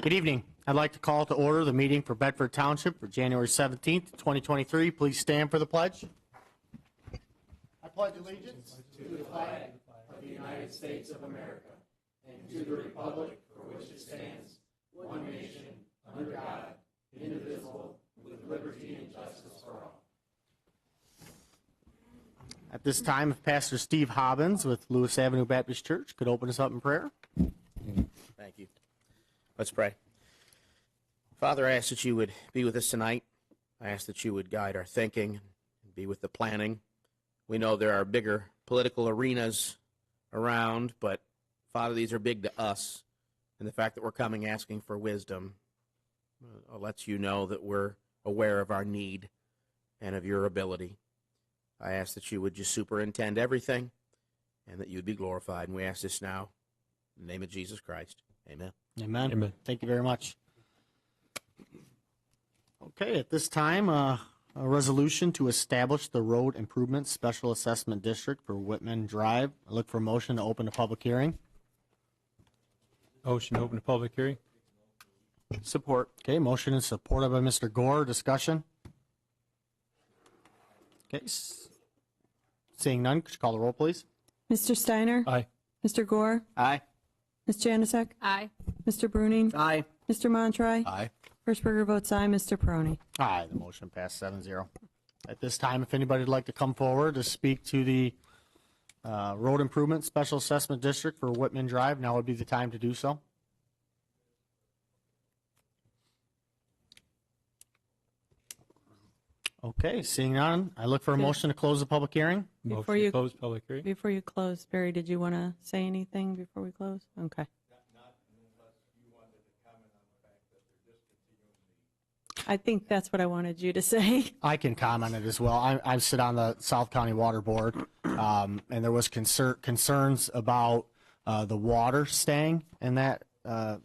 Good evening. I'd like to call to order the meeting for Bedford Township for January 17th, 2023. Please stand for the pledge. I pledge allegiance to the flag of the United States of America and to the republic for which it stands, one nation, under God, indivisible, with liberty and justice for all. At this time, if Pastor Steve Hobbins with Lewis Avenue Baptist Church could open us up in prayer. Thank you. Let's pray. Father, I ask that you would be with us tonight. I ask that you would guide our thinking and be with the planning. We know there are bigger political arenas around, but Father, these are big to us. And the fact that we're coming asking for wisdom lets you know that we're aware of our need and of your ability. I ask that you would just superintend everything and that you would be glorified. And we ask this now in the name of Jesus Christ. Amen. Amen. Amen. Thank you very much. Okay, at this time, a resolution to establish the Road Improvement Special Assessment District for Whitman Drive. I look for a motion to open a public hearing. Motion to open the public hearing. Support. Okay, motion is supported by Mr. Gore. Discussion? Okay, seeing none, could you call the roll, please? Mr. Steiner? Aye. Mr. Gore? Aye. Ms. Janasek? Aye. Mr. Bruning? Aye. Mr. Montry? Aye. Hirschberger votes aye. Mr. Peroni? Aye, the motion passed 7-0. At this time, if anybody would like to come forward to speak to the Road Improvement Special Assessment District for Whitman Drive, now would be the time to do so. Okay, seeing none, I look for a motion to close the public hearing. Before Motion you- to close public hearing. Before you close, Barry, did you want to say anything before we close? Okay. I think that's what I wanted you to say. I can comment it as well. I sit on the South County Water Board, and there was concerns about the water staying and that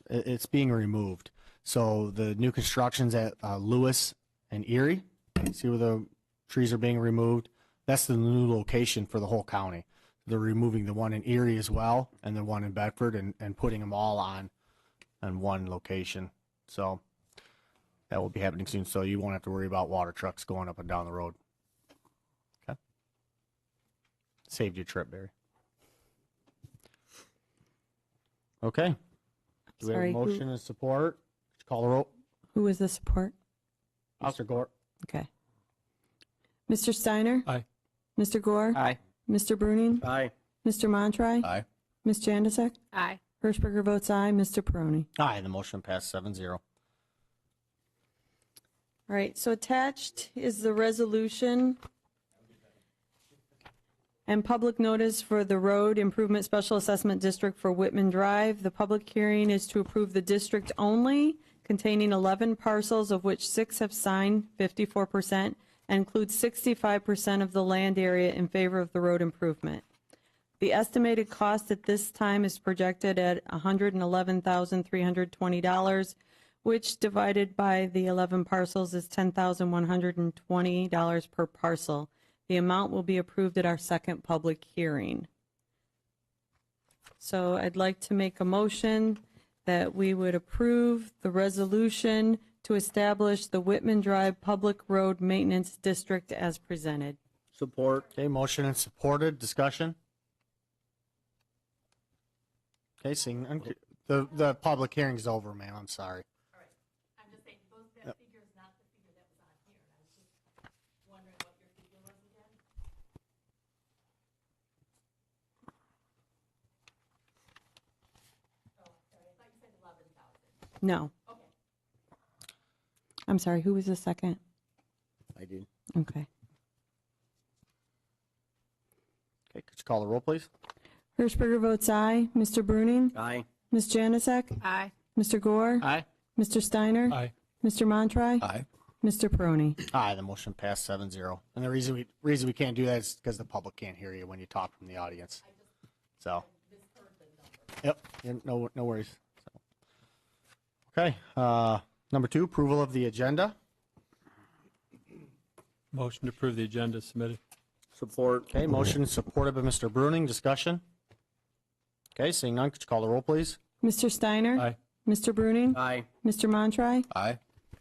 it's being removed. So the new constructions at Lewis and Erie, see where the trees are being removed? That's the new location for the whole county. They're removing the one in Erie as well and the one in Bedford and putting them all on one location. So that will be happening soon, so you won't have to worry about water trucks going up and down the road. Okay. Saved your trip, Barry. Okay. Do we have a Sorry, motion and support? Call the roll. Who was the support? Mr. Gore. Okay. Mr. Steiner? Aye. Mr. Gore? Aye. Mr. Bruning? Aye. Mr. Montry? Aye. Ms. Janasek? Aye. Hirschberger votes aye. Mr. Peroni? Aye, the motion passed 7-0. All right, so attached is the resolution and public notice for the Road Improvement Special Assessment District for Whitman Drive. The public hearing is to approve the district only, containing 11 parcels, of which 6 have signed 54%, and includes 65% of the land area in favor of the road improvement. The estimated cost at this time is projected at $111,320, which divided by the 11 parcels is $10,120 per parcel. The amount will be approved at our second public hearing. So I'd like to make a motion that we would approve the resolution to establish the Whitman Drive Public Road Maintenance District as presented. Support. Okay, motion and supported. Discussion? Okay, seeing none. The public hearing's over, ma'am. I'm sorry. I'm just saying, that figure is not the figure that was on here. I was just wondering what your figure was again. Oh, sorry, I thought you said 11,000. No. Okay. I'm sorry, who was the second? I do. Okay. Okay, could you call the roll, please? Hirschberger votes aye. Mr. Bruning? Aye. Ms. Janasek? Aye. Mr. Gore? Aye. Mr. Steiner? Aye. Mr. Montry? Aye. Mr. Peroni? Aye, the motion passed 7-0. And the reason we can't do that is because the public can't hear you when you talk from the audience. So. Yep. No worries. So. Okay. Number 2, approval of the agenda. Motion to approve the agenda submitted. Support. Okay, motion supported by Mr. Bruning. Discussion? Okay, seeing none, could you call the roll, please? Mr. Steiner? Aye. Mr. Bruning? Aye. Mr. Montry? Aye.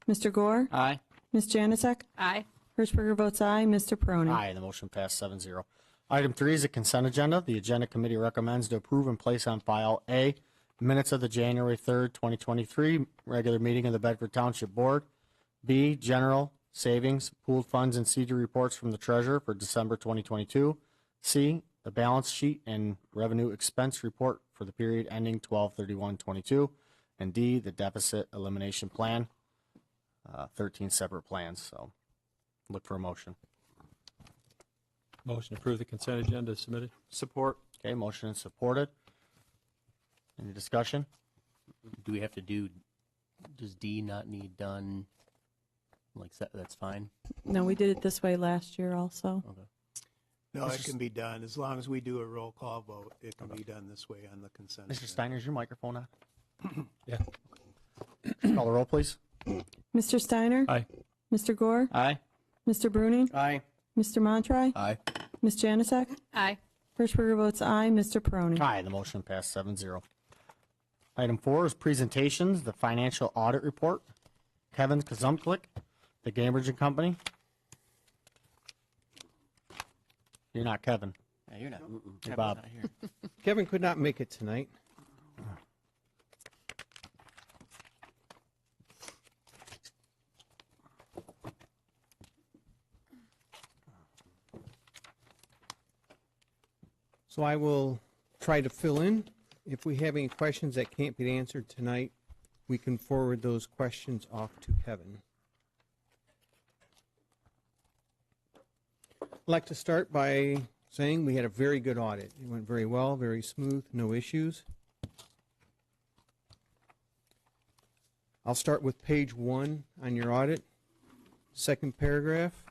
Mr. Gore? Aye. Ms. Janasek? Aye. Hirschberger votes aye. Mr. Peroni? Aye, the motion passed 7-0. Item 3 is a consent agenda. The Agenda Committee recommends to approve and place on file A, minutes of the January 3rd, 2023 regular meeting of the Bedford Township Board. B, general savings, pooled funds, and CD reports from the treasurer for December 2022. C, the balance sheet and revenue expense report for the period ending 12/31/22. And D, the deficit elimination plan, 13 separate plans. So look for a motion. Motion to approve the consent agenda is submitted. Support. Okay, motion is supported. Any discussion? Do we have to do, does D not need done? Like, that's fine? No, we did it this way last year also. No, it can be done. As long as we do a roll call vote, it can be done this way on the consent. Mr. agenda. Steiner, is your microphone on? Yeah. Call the roll, please. Mr. Steiner? Aye. Mr. Gore? Aye. Mr. Bruning? Aye. Mr. Montry? Aye. Ms. Janasek? Aye. Hirschberger votes aye. Mr. Peroni? Aye, the motion passed 7-0. Item 4 is presentations, the financial audit report. Kevin Kazumklik, the Cambridge and Company. You're not Kevin. Yeah, you're not. You're Bob. Not here. Kevin could not make it tonight. So I will try to fill in. If we have any questions that can't be answered tonight, we can forward those questions off to Kevin. I'd like to start by saying we had a very good audit. It went very well, very smooth, no issues. I'll start with page 1 on your audit, second paragraph.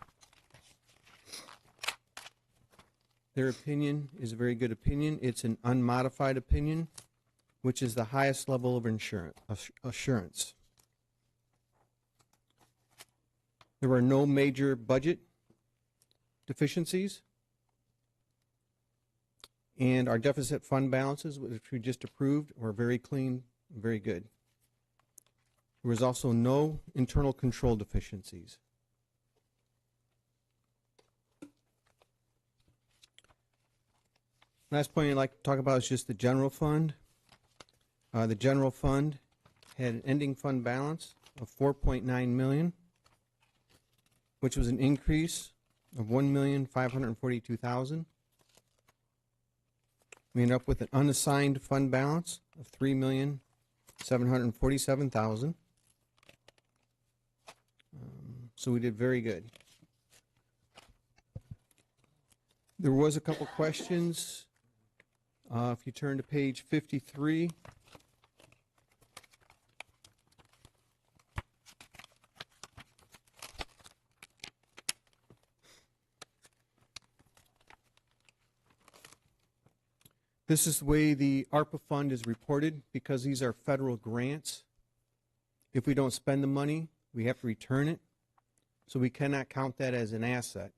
Their opinion is a very good opinion. It's an unmodified opinion, which is the highest level of assurance. There were no major budget deficiencies. And our deficit fund balances, which we just approved, were very clean, very good. There was also no internal control deficiencies. Last point I'd like to talk about is just the general fund. The general fund had an ending fund balance of $4.9 million, which was an increase of $1,542,000. We end up with an unassigned fund balance of $3,747,000. So we did very good. There was a couple questions. If you turn to page 53. This is the way the ARPA fund is reported because these are federal grants. If we don't spend the money, we have to return it. So we cannot count that as an asset.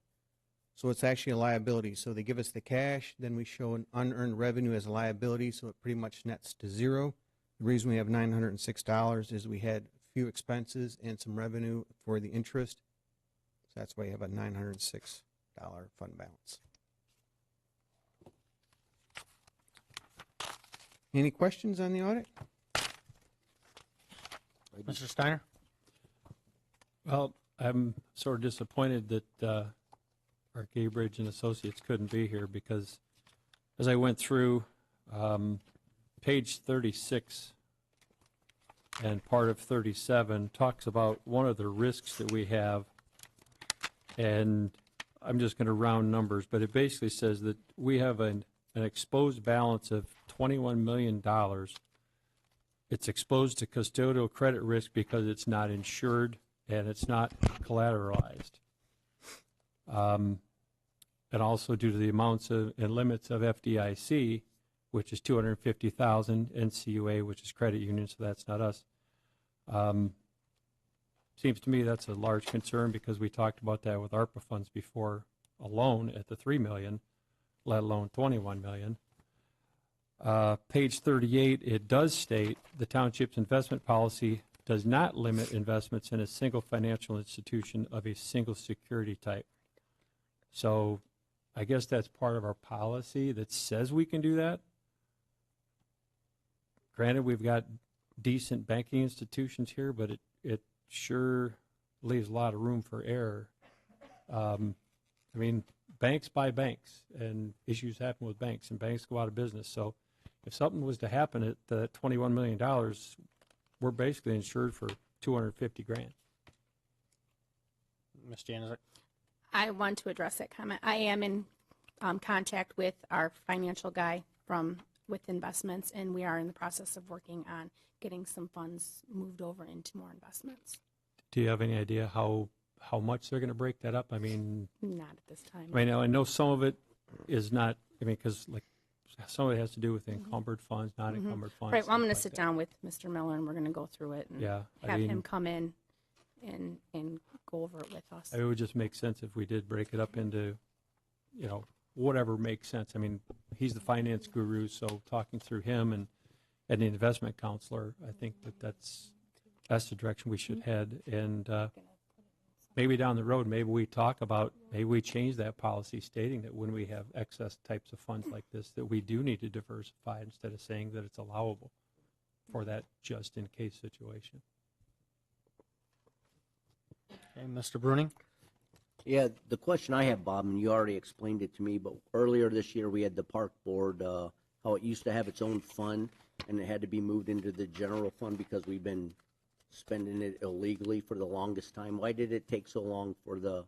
So it's actually a liability. So they give us the cash, then we show an unearned revenue as a liability, so it pretty much nets to zero. The reason we have $906 is we had a few expenses and some revenue for the interest. So that's why you have a $906 fund balance. Any questions on the audit? Mr. Steiner? Well, I'm sort of disappointed that our Gaybridge and Associates couldn't be here because as I went through page 36 and part of 37 talks about one of the risks that we have, and I'm just going to round numbers, but it basically says that we have an exposed balance of $21 million. It's exposed to custodial credit risk because it's not insured and it's not collateralized. And also due to the amounts of and limits of FDIC, which is $250,000, NCUA, which is credit union, so that's not us. Seems to me that's a large concern because we talked about that with ARPA funds before alone at the $3 million, let alone $21 million. Page 38, it does state the township's investment policy does not limit investments in a single financial institution of a single security type. So I guess that's part of our policy that says we can do that. Granted, we've got decent banking institutions here, but it sure leaves a lot of room for error. I mean, banks buy banks, and issues happen with banks, and banks go out of business. So if something was to happen at the $21 million, we're basically insured for $250,000. Ms. Januzak? I want to address that comment. I am in contact with our financial guy with investments, and we are in the process of working on getting some funds moved over into more investments. Do you have any idea how much they're going to break that up? I mean, Not at this time. I mean, I know some of it is not, I mean, because like some of it has to do with encumbered funds, not encumbered funds. Right, well, I'm stuff going to like sit that. down with Mr. Miller, and we're going to go through it and Yeah, I have mean- him come in and go over it with us. It would just make sense if we did break it up into, you know, whatever makes sense. I mean, he's the finance guru, so talking through him and the investment counselor, I think that's the direction we should head. And maybe down the road, maybe we talk about, maybe we change that policy stating that when we have excess types of funds like this, that we do need to diversify instead of saying that it's allowable for that just-in-case situation. Okay, Mr. Bruning? Yeah, the question I have, Bob, and you already explained it to me, but earlier this year we had the park board, how it used to have its own fund and it had to be moved into the general fund because we've been spending it illegally for the longest time. Why did it take so long for the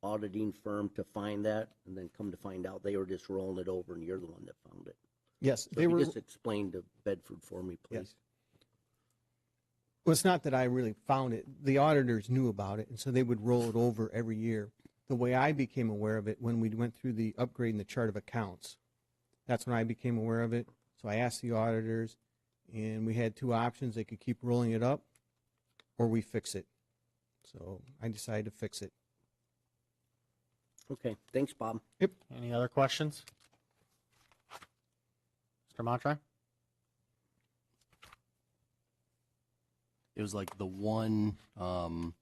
auditing firm to find that and then come to find out they were just rolling it over and you're the one that found it? Yes, So they if you were. just explain to Bedford for me, please. Yes. Well, it's not that I really found it. The auditors knew about it, and so they would roll it over every year. The way I became aware of it when we went through the upgrade in the chart of accounts, that's when I became aware of it. So I asked the auditors, and we had two options. They could keep rolling it up, or we fix it. So I decided to fix it. Okay, thanks, Bob. Any other questions? Mr. Montry? It was like the one, I'm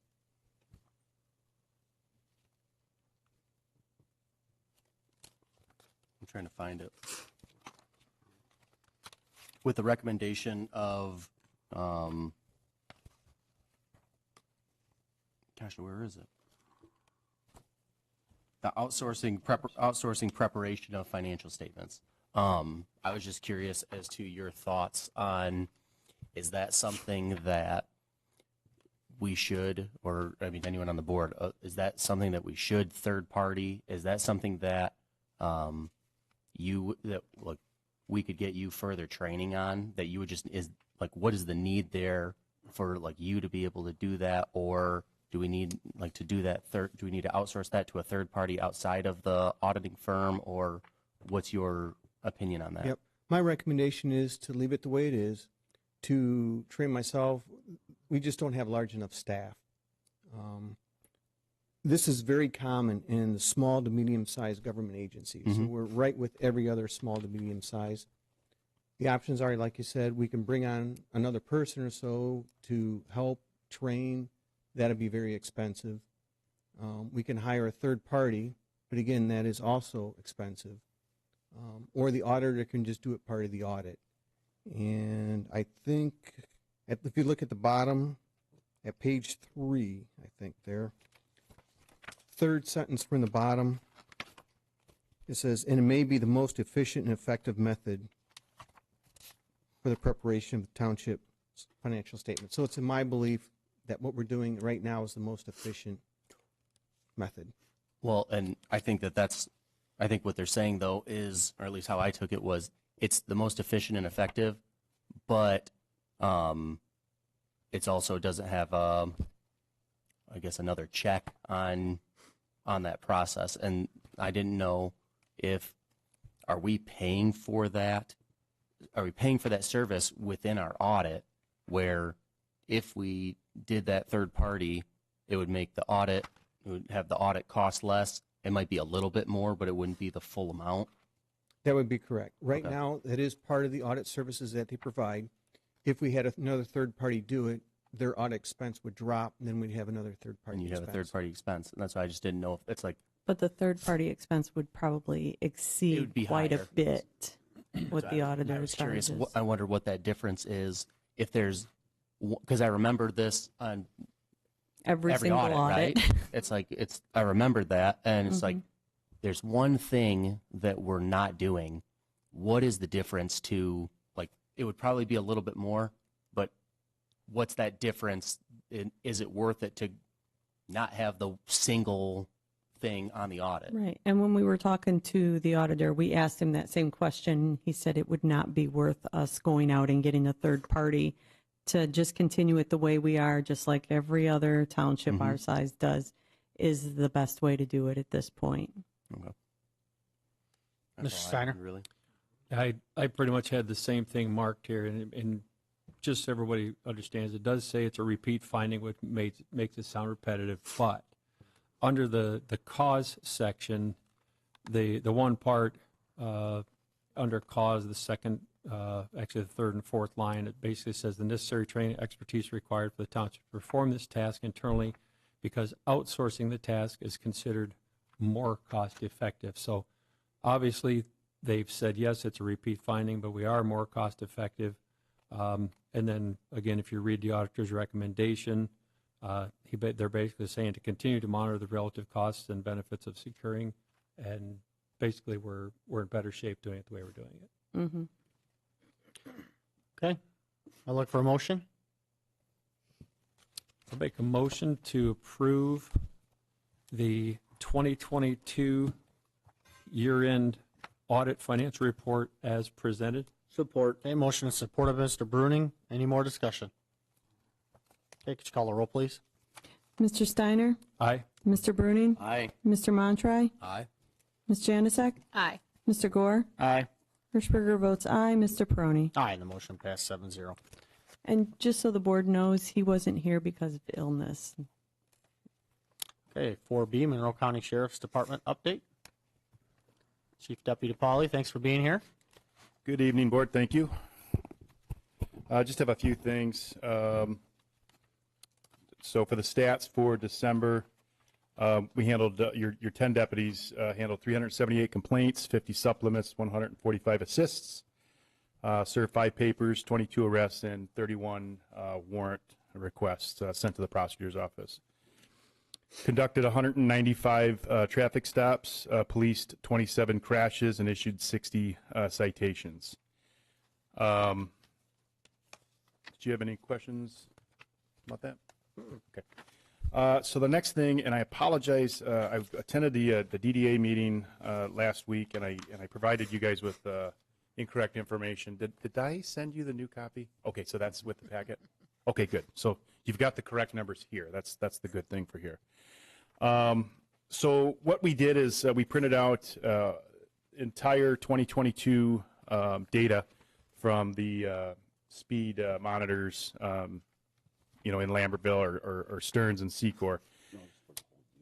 trying to find it. With the recommendation of, gosh, where is it? The outsourcing preparation of financial statements. I was just curious as to your thoughts on, is that something that we should, or I mean, anyone on the board, is that something that we should third party? Is that something that like we could get you further training on? That you would just is like, what is the need there for like you to be able to do that, or do we need like to do that do we need to outsource that to a third party outside of the auditing firm, or what's your opinion on that? Yep. My recommendation is to leave it the way it is, to train myself. We just don't have large enough staff. This is very common in the small to medium-sized government agencies. So we're right with every other small to medium-sized. The options are, like you said, we can bring on another person or so to help train. That'd be very expensive. We can hire a third party, but again, that is also expensive. Or the auditor can just do it part of the audit. And I think, if you look at the bottom, at page 3, I think there, third sentence from the bottom, it says, and it may be the most efficient and effective method for the preparation of the township financial statement. So it's in my belief that what we're doing right now is the most efficient method. Well, and I think I think what they're saying though is, or at least how I took it was, it's the most efficient and effective, but it's also doesn't have, I guess, another check on that process. And I didn't know are we paying for that? Are we paying for that service within our audit, where if we did that third party, it would make the audit, it would have the audit cost less. It might be a little bit more, but it wouldn't be the full amount. That would be correct. Right Okay. now, that is part of the audit services that they provide. If we had another third party do it, their audit expense would drop, and then we'd have another third party And you'd expense. have a third-party expense, and that's why I just didn't know if it's like, But the third-party expense would probably It exceed would be quite a higher. bit what the I auditor was curious. charges. I wonder what that difference is, if there's, because I remember this on Every every single audit, audit. right? It's like, I remembered that, and it's like, there's one thing that we're not doing. What is the difference to, like, it would probably be a little bit more, but what's that difference? Is it worth it to not have the single thing on the audit? Right. And when we were talking to the auditor, we asked him that same question. He said it would not be worth us going out and getting a third party to just continue it the way we are, just like every other township our size does, is the best way to do it at this point. Okay. Mr. That's all I Steiner? really. I pretty much had the same thing marked here, and just so everybody understands, it does say it's a repeat finding, which makes it sound repetitive, but under the cause section, the one part under cause, the second, actually the third and fourth line, it basically says the necessary training expertise required for the township to perform this task internally because outsourcing the task is considered more cost effective. So obviously they've said, yes, it's a repeat finding, but we are more cost effective. And then again, if you read the auditor's recommendation, they're basically saying to continue to monitor the relative costs and benefits of securing, and basically we're in better shape doing it the way we're doing it. Mm-hmm. Okay. I look for a motion. I'll make a motion to approve the 2022 year-end audit financial report as presented. Support. Okay, motion is supported by Mr. Bruning. Any more discussion? Okay, could you call the roll, please? Mr. Steiner? Aye. Mr. Bruning? Aye. Mr. Montroy? Aye. Ms. Janusek? Aye. Mr. Gore? Aye. Hirschberger votes aye. Mr. Peroni? Aye, and the motion passed 7-0. And just so the board knows, he wasn't here because of illness. Okay, 4B, Monroe County Sheriff's Department update. Chief Deputy Pauly, thanks for being here. Good evening, Board. Thank you. Just have a few things. So for the stats for December, we handled, your 10 deputies handled 378 complaints, 50 supplements, 145 assists, served 5 papers, 22 arrests, and 31 warrant requests sent to the prosecutor's office. Conducted 195 traffic stops, policed 27 crashes, and issued 60 citations. Did you have any questions about that? Okay. So the next thing, and I apologize, I attended the DDA meeting last week, and I provided you guys with incorrect information. Did I send you the new copy? Okay, so that's with the packet. Okay, good. So you've got the correct numbers here. That's the good thing for here. So what we did is we printed out entire 2022 data from the speed monitors, in Lambertville or Stearns and Secor.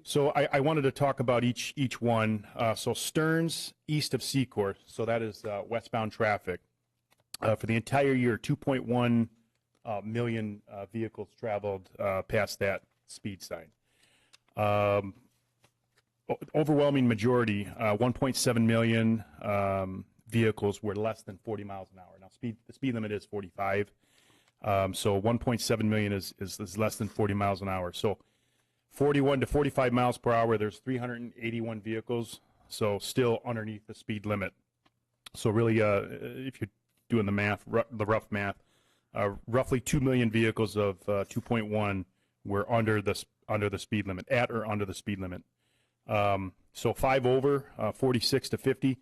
So I wanted to talk about each one. So Stearns, east of Secor, so that is westbound traffic. For the entire year, 2.1 million vehicles traveled past that speed sign. Overwhelming majority, 1.7 million vehicles were less than 40 miles an hour. Now, the speed limit is 45, so 1.7 million is less than 40 miles an hour. So 41 to 45 miles per hour, there's 381 vehicles, so still underneath the speed limit. So really, if you're doing the math, the rough math, roughly 2 million vehicles of 2.1 were under the speed limit, at or under the speed limit. So 5 over, 46 to 50,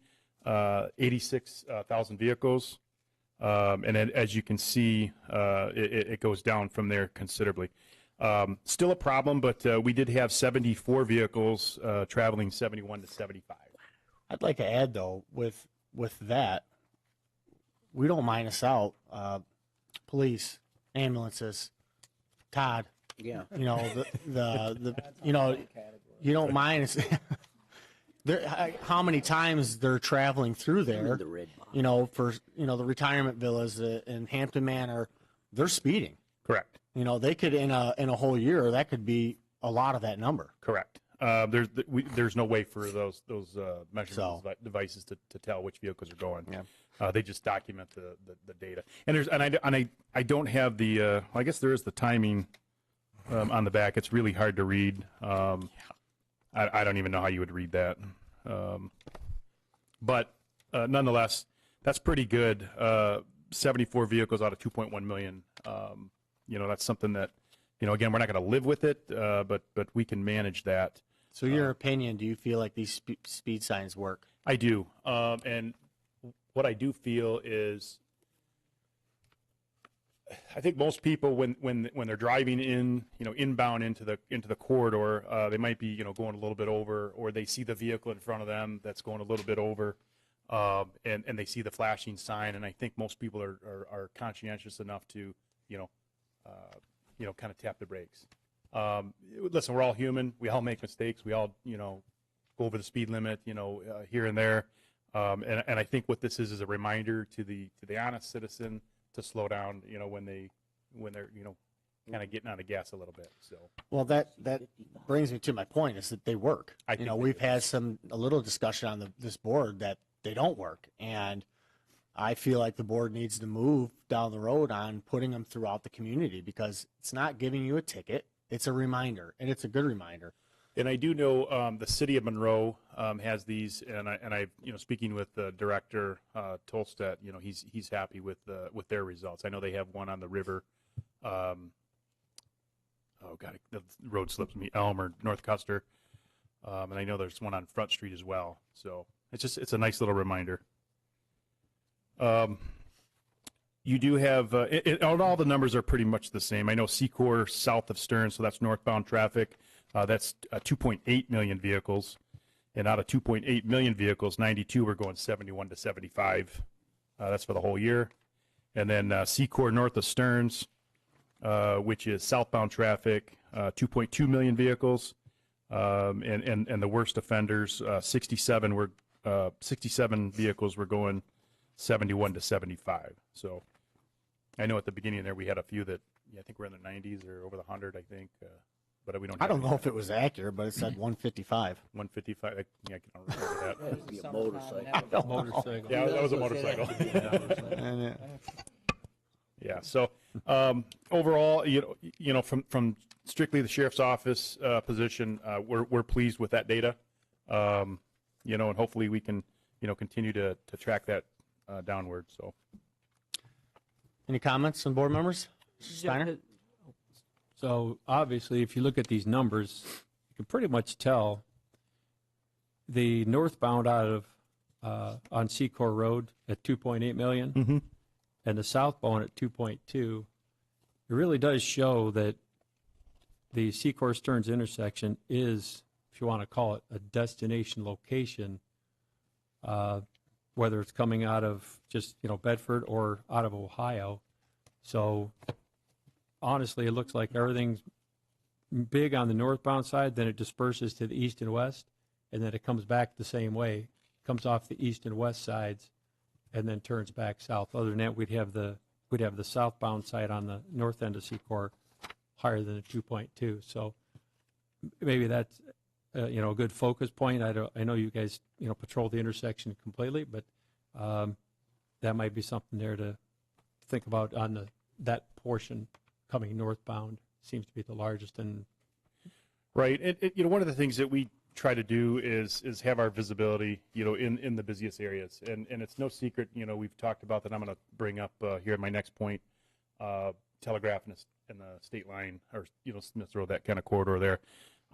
86,000 vehicles. And then, as you can see, it goes down from there considerably. Still a problem, but we did have 74 vehicles traveling 71 to 75. I'd like to add, though, with that, we don't minus out police, ambulances, Todd. Yeah. You know, the you don't minus how many times they're traveling through there, the red box. for, the retirement villas in Hampton Manor, they're speeding. Correct. They could, in a whole year, that could be a lot of that number. Correct. There's no way for those measurement devices to tell which vehicles are going. Yeah. They just document the data. And I don't have the I guess there is the timing on the back. It's really hard to read. I don't even know how you would read that. But nonetheless, that's pretty good. 74 vehicles out of 2.1 million. That's something that, again, we're not going to live with it, but we can manage that. So your opinion, do you feel like these speed signs work? I do. And what I do feel is, I think most people when they're driving inbound into the corridor, they might be going a little bit over, or they see the vehicle in front of them that's going a little bit over, and they see the flashing sign. And I think most people are conscientious enough to kind of tap the brakes. Listen, we're all human. We all make mistakes. We all go over the speed limit here and there. And I think what this is a reminder to the honest citizen to slow down, when they're kind of getting on the gas a little bit. So, well, that brings me to my point, is that they work. We've had a little discussion on this board that they don't work, and I feel like the board needs to move down the road on putting them throughout the community, because it's not giving you a ticket; it's a reminder, and it's a good reminder. And I do know the city of Monroe has these, and I speaking with the director Tolstedt, he's happy with their results. I know they have one on the river. Oh God, the road slips me. Elm or North Custer, and I know there's one on Front Street as well. So it's a nice little reminder. You do have all the numbers are pretty much the same. I know Secor south of Stern, so that's northbound traffic. That's 2.8 million vehicles, and out of 2.8 million vehicles, 92 were going 71 to 75. That's for the whole year. And then Secor north of Stearns, which is southbound traffic, 2.2 million vehicles, and the worst offenders, 67 vehicles were going 71 to 75. So I know at the beginning there we had a few that I think were in the 90s or over the 100, I think. But we don't. I don't know if it was accurate, but it said 155. 155. I can't remember that. That'd be a motorcycle. Motorcycle. Yeah, that was a motorcycle. Yeah. So overall, from strictly the sheriff's office position, we're pleased with that data. And hopefully we can continue to track that downward. So. Any comments from board members? Steiner? So obviously, if you look at these numbers, you can pretty much tell the northbound out of on Secor Road at 2.8 million, and the southbound at 2.2. It really does show that the Secor Stearns intersection is, if you want to call it, a destination location, whether it's coming out of just Bedford or out of Ohio. So honestly, it looks like everything's big on the northbound side, then it disperses to the east and west, and then it comes back the same way. It comes off the east and west sides, and then turns back south. Other than that, we'd have the southbound side on the north end of Secor higher than the 2.2. So maybe that's a good focus point. I know you guys patrol the intersection completely, but that might be something there to think about on that portion. Coming northbound seems to be the largest. And right. One of the things that we try to do is have our visibility, in the busiest areas. And it's no secret, we've talked about that. I'm going to bring up here at my next point, telegraph in the state line, or, Smith Road, that kind of corridor there.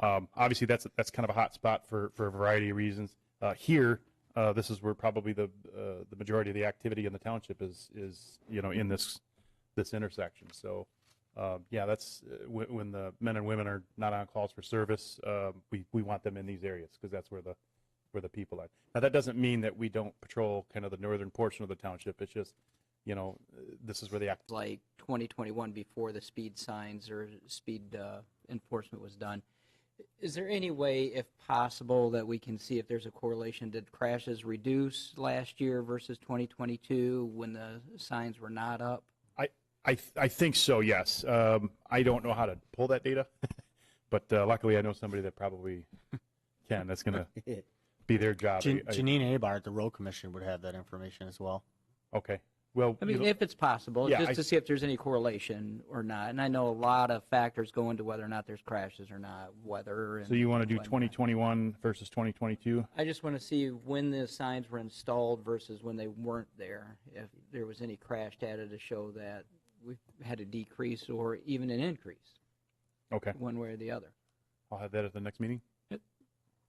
Obviously that's kind of a hot spot for a variety of reasons. Here, this is where probably the majority of the activity in the township is in this intersection. So, that's when the men and women are not on calls for service. We want them in these areas because that's where the people are. Now that doesn't mean that we don't patrol kind of the northern portion of the township. It's just, this is where the like 2021 before the speed signs or speed enforcement was done. Is there any way, if possible, that we can see if there's a correlation? Did crashes reduce last year versus 2022 when the signs were not up? I think so, yes. I don't know how to pull that data, but luckily I know somebody that probably can. That's going to be their job. Janine Abart, the road commissioner, would have that information as well. Okay. Well, I mean, if it's possible, Yeah, just to see if there's any correlation or not. And I know a lot of factors go into whether or not there's crashes or not, weather. And so you want to do whatnot. 2021 versus 2022? I just want to see when the signs were installed versus when they weren't there, if there was any crash data to show that we had a decrease or even an increase, Okay. one way or the other. I'll have that at the next meeting. It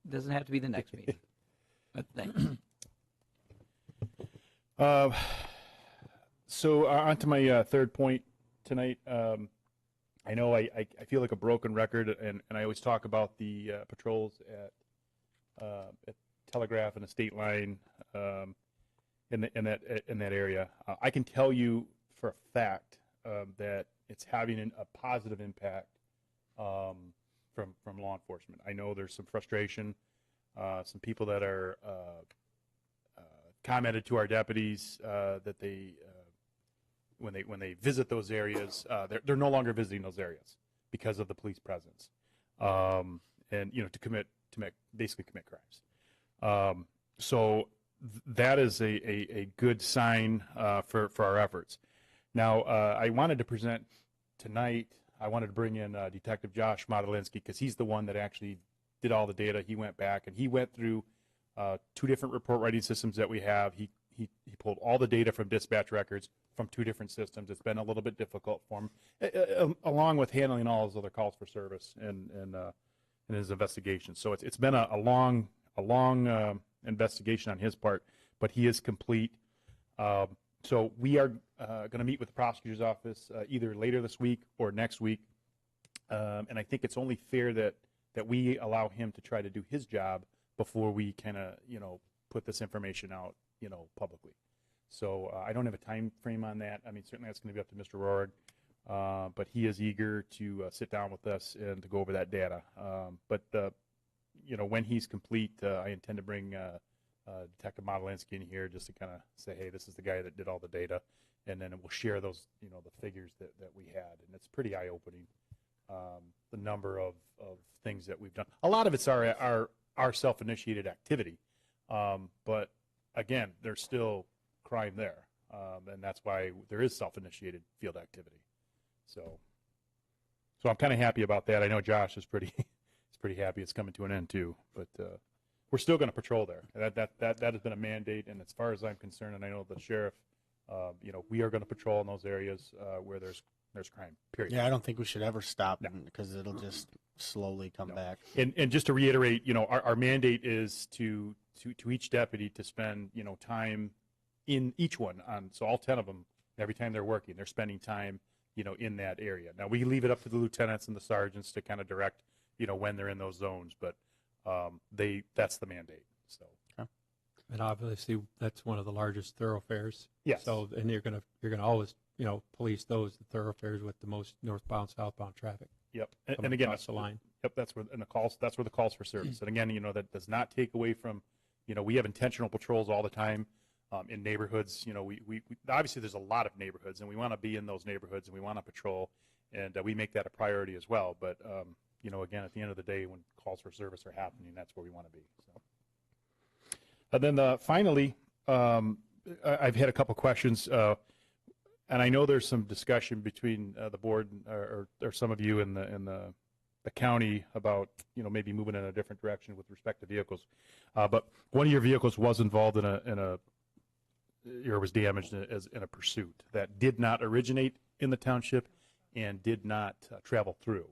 doesn't have to be the next meeting. But thanks. So on to my third point tonight. I know I feel like a broken record, and I always talk about the patrols at Telegraph and the State Line in that area. I can tell you for a fact that it's having a positive impact from law enforcement. I know there's some frustration, some people that are commented to our deputies that they when they visit those areas, they're no longer visiting those areas because of the police presence, and to basically commit crimes. So that is a good sign for our efforts. Now, I wanted to present tonight. I wanted to bring in Detective Josh Modelinsky because he's the one that actually did all the data. He went back and he went through 2 different report writing systems that we have. He pulled all the data from dispatch records from 2 different systems. It's been a little bit difficult for him, along with handling all his other calls for service and his investigation. So it's been a long investigation on his part, but he is complete. So we are going to meet with the prosecutor's office either later this week or next week, and I think it's only fair that we allow him to try to do his job before we kind of put this information out publicly. So I don't have a time frame on that. I mean, certainly that's going to be up to Mr. Rohrig, but he is eager to sit down with us and to go over that data. But when he's complete, I intend to bring Detective Modelinsky in here just to kind of say, hey, this is the guy that did all the data, and then we'll share those, the figures that we had, and it's pretty eye-opening, the number of things that we've done. A lot of it's our self-initiated activity, but again, there's still crime there, and that's why there is self-initiated field activity. So I'm kind of happy about that. I know Josh is pretty happy it's coming to an end too, but we're still going to patrol there. That has been a mandate, and as far as I'm concerned, and I know the sheriff, we are going to patrol in those areas where there's crime. Period. Yeah, I don't think we should ever stop because it'll just slowly come back. And just to reiterate, our mandate is to each deputy to spend time in each one on. So all 10 of them, every time they're working, they're spending time in that area. Now we leave it up to the lieutenants and the sergeants to kind of direct when they're in those zones, but that's the mandate. So. And obviously, that's one of the largest thoroughfares. Yes. So, and you're gonna always, police those thoroughfares with the most northbound, southbound traffic. Yep. And again, across the line. Yep. That's where the calls for service. And again, that does not take away from, we have intentional patrols all the time in neighborhoods. We obviously there's a lot of neighborhoods, and we want to be in those neighborhoods, and we want to patrol, and we make that a priority as well. But again, at the end of the day, when calls for service are happening, that's where we want to be. So. And then finally, I've had a couple questions, and I know there's some discussion between the board or some of you in the county about maybe moving in a different direction with respect to vehicles. But one of your vehicles was involved in a or was damaged in a pursuit that did not originate in the township and did not travel through.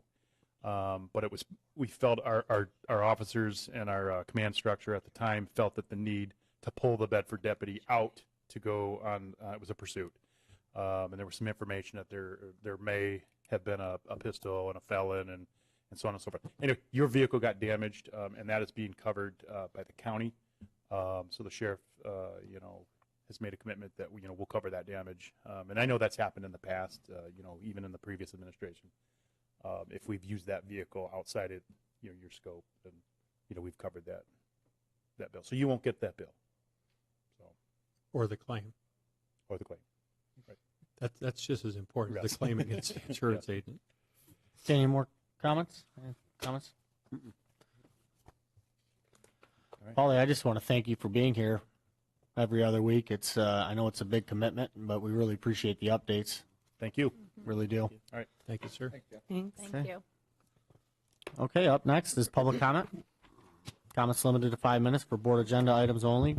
But we felt our officers and our command structure at the time felt that the need to pull the Bedford deputy out to go on, it was a pursuit. And there was some information that there may have been a pistol and a felon and so on and so forth. Anyway, your vehicle got damaged, and that is being covered by the county. So the sheriff, has made a commitment that we'll cover that damage. And I know that's happened in the past, even in the previous administration. If we've used that vehicle outside your scope, and, we've covered that bill. So you won't get that bill. So, Or the claim. or the claim. Right. That's just as important, Yes. the claim against the insurance agent. Any more comments? Any comments? Polly, I just want to thank you for being here every other week. It's I know it's a big commitment, but we really appreciate the updates. Thank you. Really do. All right. Thank you, sir. Thanks. Thank you. Okay, up next is public comment. Comments limited to 5 minutes for board agenda items only.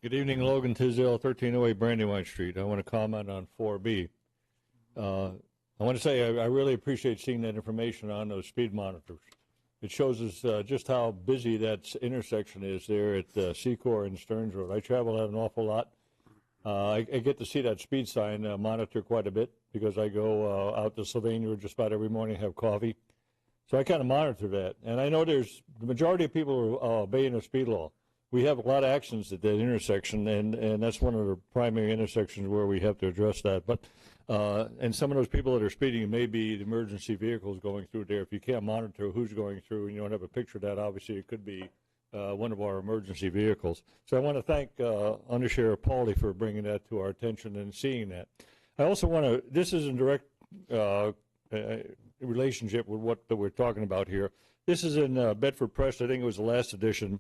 Good evening, Logan Tisdale, 1308 Brandywine Street. I want to comment on 4B. I want to say I really appreciate seeing that information on those speed monitors. It shows us just how busy that intersection is there at Secor and Stearns Road. I travel that an awful lot. I get to see that speed sign monitor quite a bit because I go out to Sylvania just about every morning and have coffee. So I kind of monitor that. And I know the majority of people are obeying the speed law. We have a lot of accidents at that intersection, and that's one of the primary intersections where we have to address that. But and some of those people that are speeding may be the emergency vehicles going through there. If you can't monitor who's going through and you don't have a picture of that, obviously it could be one of our emergency vehicles. So I want to thank Under Sheriff Pauly for bringing that to our attention and seeing that. I also want to, this is in direct relationship with what that we're talking about here. This is in Bedford Press. I think it was the last edition.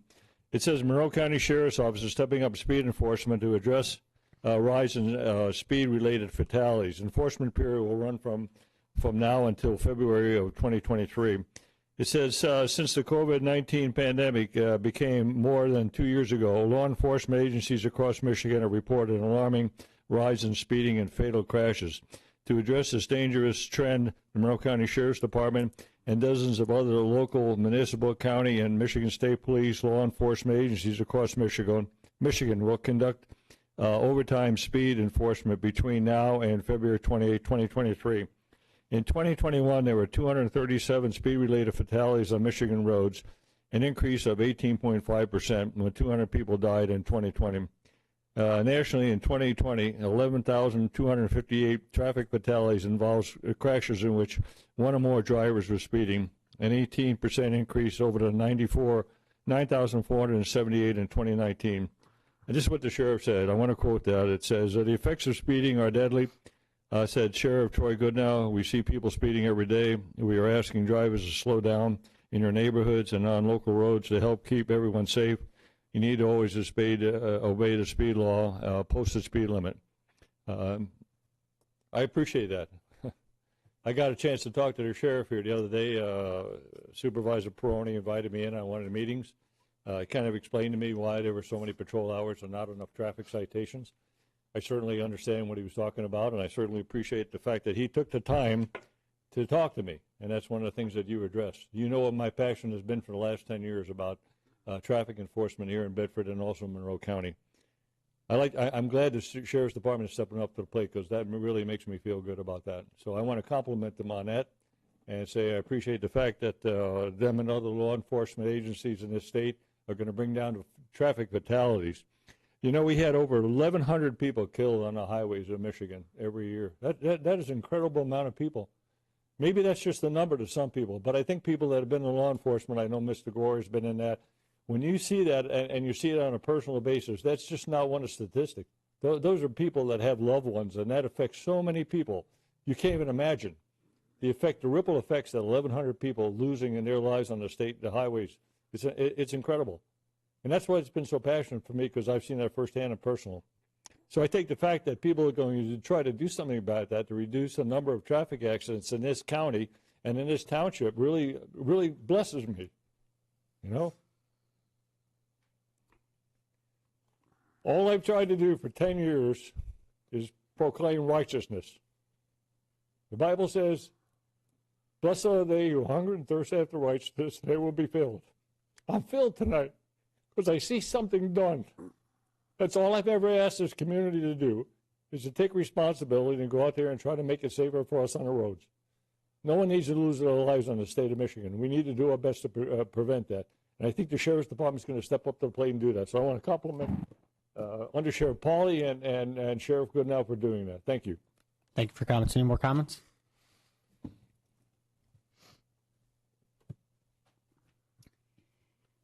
It says Monroe County Sheriff's Office is stepping up speed enforcement to address rise in speed-related fatalities. Enforcement period will run from now until February of 2023. It says since the COVID-19 pandemic became more than 2 years ago, law enforcement agencies across Michigan have reported an alarming rise in speeding and fatal crashes. To address this dangerous trend, the Monroe County Sheriff's Department and dozens of other local, municipal, county, and Michigan State Police law enforcement agencies across Michigan will conduct overtime speed enforcement between now and February 28, 2023. In 2021, there were 237 speed-related fatalities on Michigan roads, an increase of 18.5% when 200 people died in 2020. Nationally, in 2020, 11,258 traffic fatalities involved crashes in which one or more drivers were speeding, an 18% increase over the 9,478 in 2019. And this is what the sheriff said. I want to quote that. It says, the effects of speeding are deadly. Said Sheriff Troy Goodnow. We see people speeding every day. We are asking drivers to slow down in your neighborhoods and on local roads to help keep everyone safe. You need to always obey the speed law, posted speed limit. I appreciate that. I got a chance to talk to the sheriff here the other day. Supervisor Peroni invited me in on one of the meetings. Kind of explained to me why there were so many patrol hours and not enough traffic citations. I certainly understand what he was talking about, and I certainly appreciate the fact that he took the time to talk to me, and that's one of the things that you addressed. You know what my passion has been for the last 10 years about traffic enforcement here in Bedford and also Monroe County. I'm glad the Sheriff's Department is stepping up to the plate because that really makes me feel good about that. So I want to compliment them on that and say I appreciate the fact that them and other law enforcement agencies in this state are going to bring down the traffic fatalities. You know, we had over 1,100 people killed on the highways of Michigan every year. That is an incredible amount of people. Maybe that's just a number to some people, but I think people that have been in law enforcement, I know Mr. Gore has been in that, when you see that and you see it on a personal basis, that's just not one statistic. Those are people that have loved ones, and that affects so many people. You can't even imagine the effect, the ripple effects that 1,100 people losing in their lives on the highways. It's incredible. And that's why it's been so passionate for me, because I've seen that firsthand and personal. So I take the fact that people are going to try to do something about that to reduce the number of traffic accidents in this county and in this township really, really blesses me, you know? All I've tried to do for 10 years is proclaim righteousness. The Bible says, blessed are they who hunger and thirst after righteousness, they will be filled. I'm filled tonight because I see something done. That's all I've ever asked this community to do, is to take responsibility and go out there and try to make it safer for us on the roads. No one needs to lose their lives on the state of Michigan. We need to do our best to prevent that. And I think the Sheriff's Department is going to step up to the plate and do that. So I want to compliment Under Sheriff Pauly and Sheriff Goodnow for doing that. Thank you. Thank you for comments. Any more comments?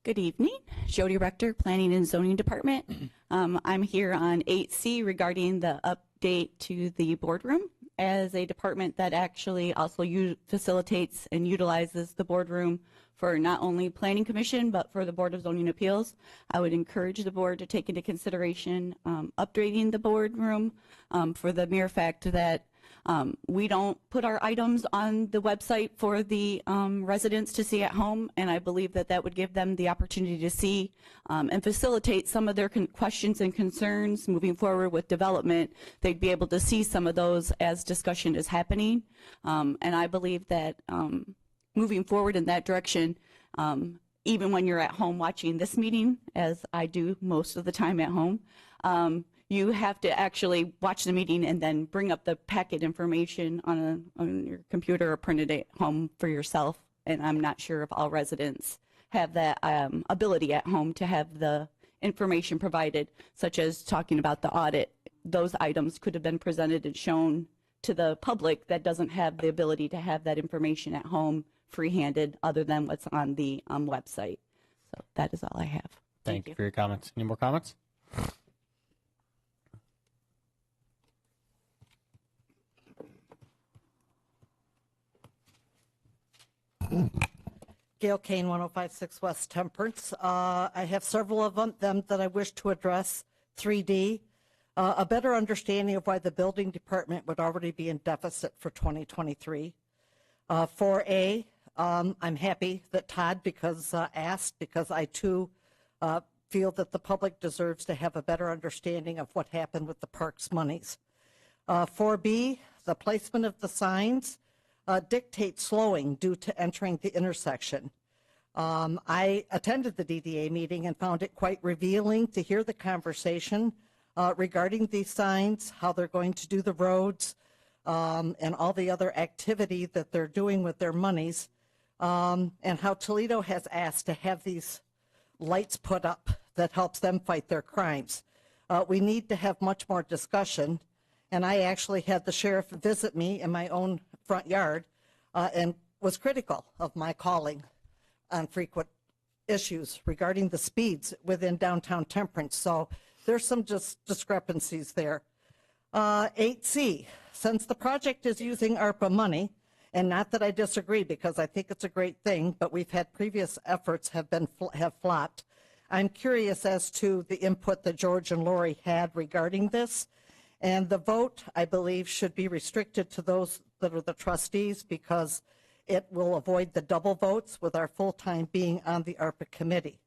Good evening. Jody Rector, Planning and Zoning Department. I'm here on 8C regarding the update to the boardroom. As a department that actually also facilitates and utilizes the boardroom for not only Planning Commission, but for the Board of Zoning Appeals, I would encourage the board to take into consideration upgrading the boardroom for the mere fact that we don't put our items on the website for the residents to see at home, and I believe that that would give them the opportunity to see and facilitate some of their questions and concerns moving forward with development. They'd be able to see some of those as discussion is happening, and I believe that moving forward in that direction, even when you're at home watching this meeting, as I do most of the time at home, you have to actually watch the meeting and then bring up the packet information on your computer or print it at home for yourself. And I'm not sure if all residents have that ability at home to have the information provided, such as talking about the audit. Those items could have been presented and shown to the public that doesn't have the ability to have that information at home free-handed other than what's on the website. So that is all I have. Thank you for your comments. Any more comments? Gail Kane, 1056 West Temperance. I have several of them that I wish to address. 3D, a better understanding of why the building department would already be in deficit for 2023. 4A, I'm happy that Todd asked, because I too feel that the public deserves to have a better understanding of what happened with the parks monies. 4B, the placement of the signs dictates slowing due to entering the intersection. I attended the DDA meeting and found it quite revealing to hear the conversation regarding these signs, how they're going to do the roads, and all the other activity that they're doing with their monies, and how Toledo has asked to have these lights put up that helps them fight their crimes. We need to have much more discussion, and I actually had the sheriff visit me in my own front yard and was critical of my calling on frequent issues regarding the speeds within downtown Temperance. So there's some just discrepancies there. 8C, since the project is using ARPA money, and not that I disagree because I think it's a great thing, but we've had previous efforts have flopped. I'm curious as to the input that George and Lori had regarding this. And the vote, I believe, should be restricted to those that are the trustees because it will avoid the double votes with our full-time being on the ARPA committee.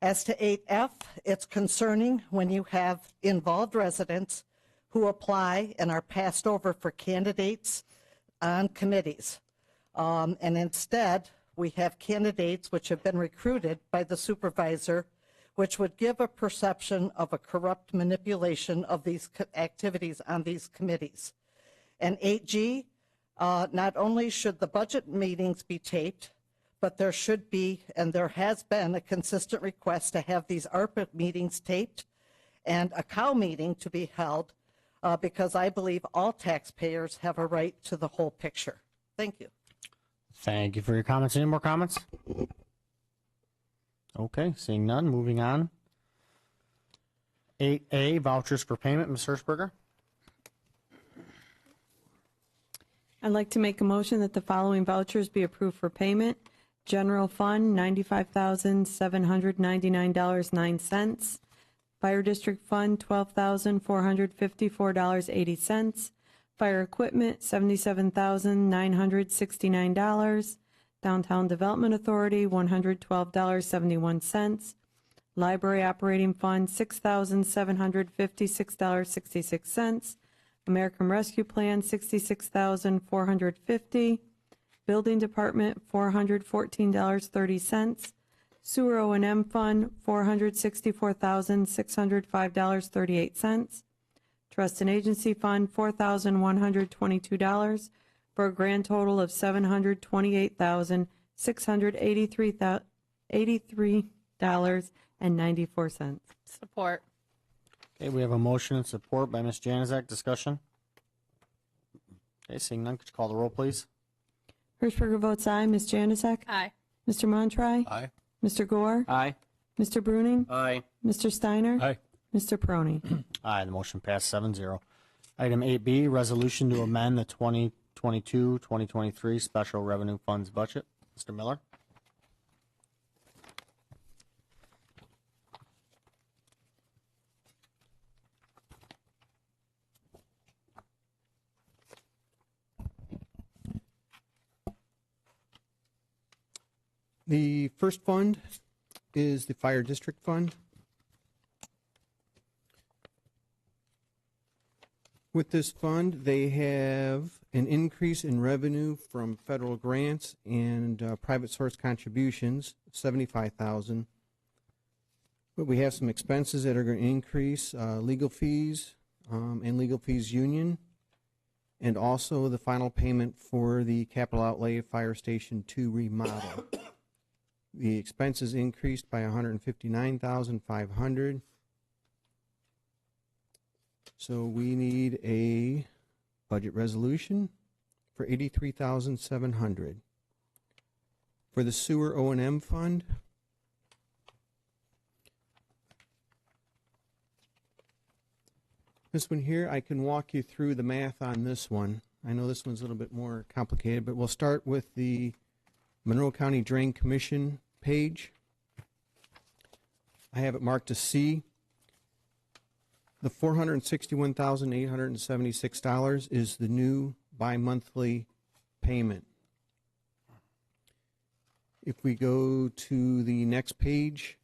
As to 8F, it's concerning when you have involved residents who apply and are passed over for candidates on committees. And instead, we have candidates which have been recruited by the supervisor, which would give a perception of a corrupt manipulation of these activities on these committees. And 8G, not only should the budget meetings be taped, but there should be, and there has been, a consistent request to have these ARPA meetings taped and a COW meeting to be held because I believe all taxpayers have a right to the whole picture. Thank you. Thank you for your comments. Any more comments? Okay, seeing none, moving on. 8A, vouchers for payment. Ms. Hirschberger? I'd like to make a motion that the following vouchers be approved for payment. General Fund, $95,799.09. Fire District Fund, $12,454.80. Fire Equipment, $77,969. Downtown Development Authority, $112.71. Library Operating Fund, $6,756.66. American Rescue Plan, $66,450. Building Department, $414.30. Sewer O&M Fund, $464,605.38. Trust and Agency Fund, $4,122, for a grand total of $728,683.94. Support. Okay, we have a motion and support by Ms. Janaszak. Discussion? Okay, seeing none, could you call the roll, please? Hirschberger votes aye. Ms. Janaszak? Aye. Mr. Montroy? Aye. Mr. Gore? Aye. Mr. Bruning? Aye. Mr. Steiner? Aye. Mr. Peroni? Aye, the motion passed 7-0. Item 8B, resolution to amend the 2022-2023 special revenue funds budget. Mr. Miller? The first fund is the Fire District Fund. With this fund, they have an increase in revenue from federal grants and private source contributions, $75,000. But we have some expenses that are going to increase, legal fees and legal fees union, and also the final payment for the capital outlay of Fire Station 2 remodel. The expenses increased by $159,500. So we need a budget resolution for $83,700. For the sewer O&M fund, this one here, I can walk you through the math on this one. I know this one's a little bit more complicated, but we'll start with the Monroe County Drain Commission page. I have it marked as C. The $461,876 is the new bi-monthly payment. If we go to the next page,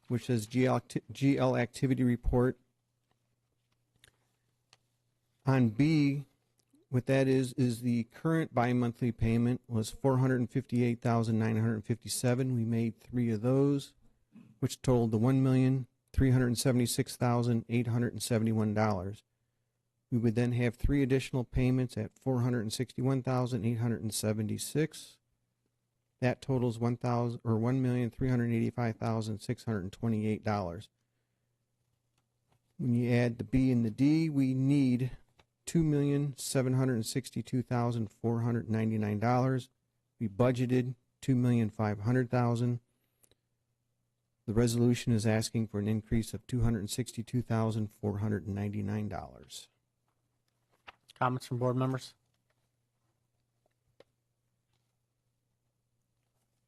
which says GL Activity Report, on B, what that is the current bi-monthly payment was $458,957. We made 3 of those, which totaled the $1,376,871. We would then have 3 additional payments at $461,876. That totals $1,385,628. When you add the B and the D, we need $2,762,499. We budgeted $2,500,000. The resolution is asking for an increase of $262,499. Comments from board members?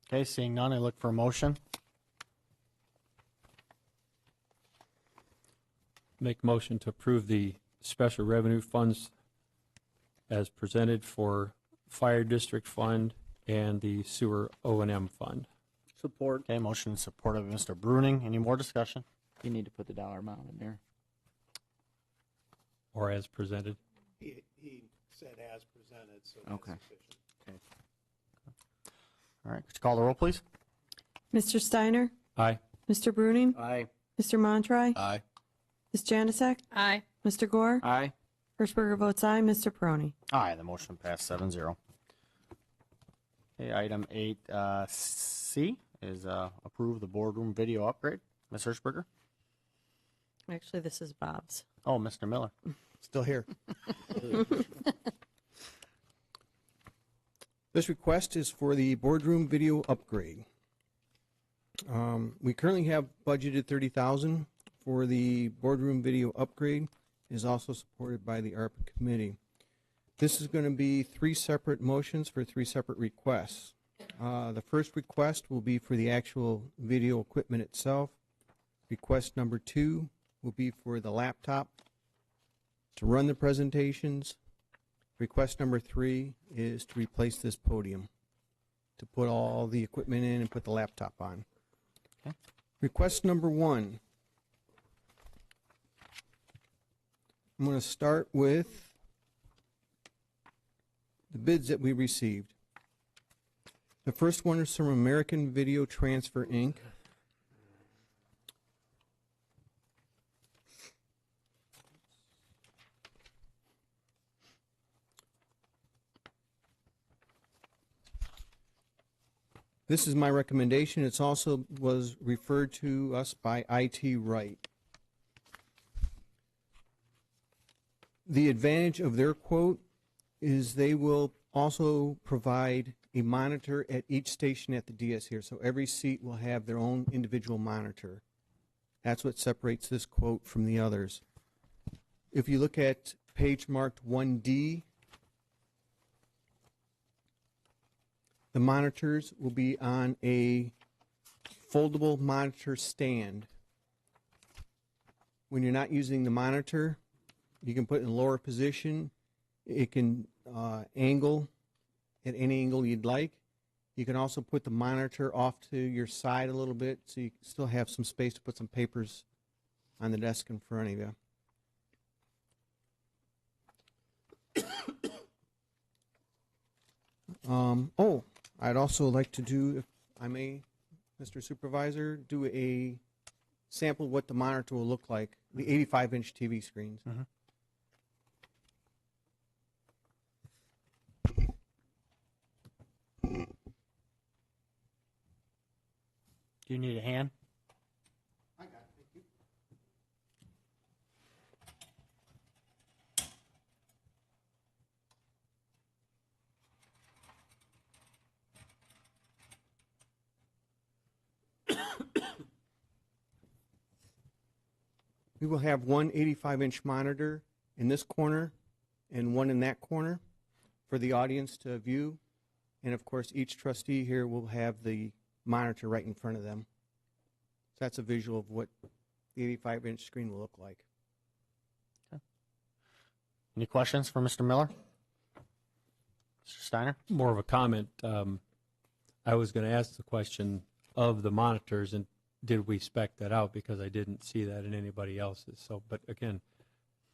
Okay, seeing none, I look for a motion. Make motion to approve the special revenue funds as presented for Fire District Fund and the Sewer O&M Fund. Support. Okay, motion in support of Mr. Bruning. Any more discussion? You need to put the dollar amount in there. Or as presented. He said as presented, so that's Okay. sufficient. All right, could you call the roll, please? Mr. Steiner? Aye. Mr. Bruning? Aye. Mr. Montroy? Aye. Ms. Janasek? Aye. Mr. Gore? Aye. Hirschberger votes aye. Mr. Peroni? Aye, the motion passed 7-0. Okay, item 8C is approve the boardroom video upgrade. Ms. Hirschberger? Actually, this is Bob's. Oh, Mr. Miller. Still here. This request is for the boardroom video upgrade. We currently have budgeted $30,000 for the boardroom video upgrade. It is also supported by the ARPA committee. This is going to be 3 separate motions for 3 separate requests. The first request will be for the actual video equipment itself. Request number 2 will be for the laptop to run the presentations. Request number 3 is to replace this podium, to put all the equipment in and put the laptop on. Okay. Request number 1. I'm going to start with the bids that we received. The first one is from American Video Transfer, Inc. This is my recommendation. It's also was referred to us by IT Right. The advantage of their quote is they will also provide a monitor at each station at the DS here. So every seat will have their own individual monitor. That's what separates this quote from the others. If you look at page marked 1D, the monitors will be on a foldable monitor stand. When you're not using the monitor, you can put it in a lower position. It can angle at any angle you'd like. You can also put the monitor off to your side a little bit so you still have some space to put some papers on the desk in front of you. I'd also like to do, if I may, Mr. Supervisor, do a sample of what the monitor will look like, the 85-inch TV screens. Mm-hmm. Do you need a hand? I got it, thank you. We will have one 85-inch monitor in this corner and one in that corner for the audience to view. And of course, each trustee here will have the monitor right in front of them. So that's a visual of what the 85-inch screen will look like. Any questions for Mr. Miller? Mr. Steiner? More of a comment. I was going to ask the question of the monitors, and did we spec that out, because I didn't see that in anybody else's. So, but again,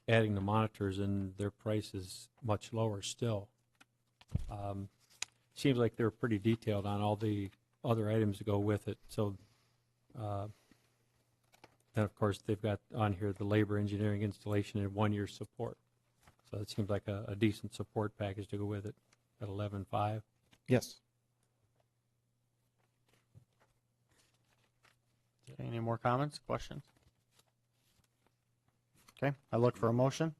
adding the monitors, and their price is much lower still. Seems like they're pretty detailed on all the other items to go with it. So then, of course, they've got on here the labor, engineering, installation, and 1-year support. So it seems like a decent support package to go with it at 11.5. Yes. Okay, any more comments, questions? Okay, I look for a motion.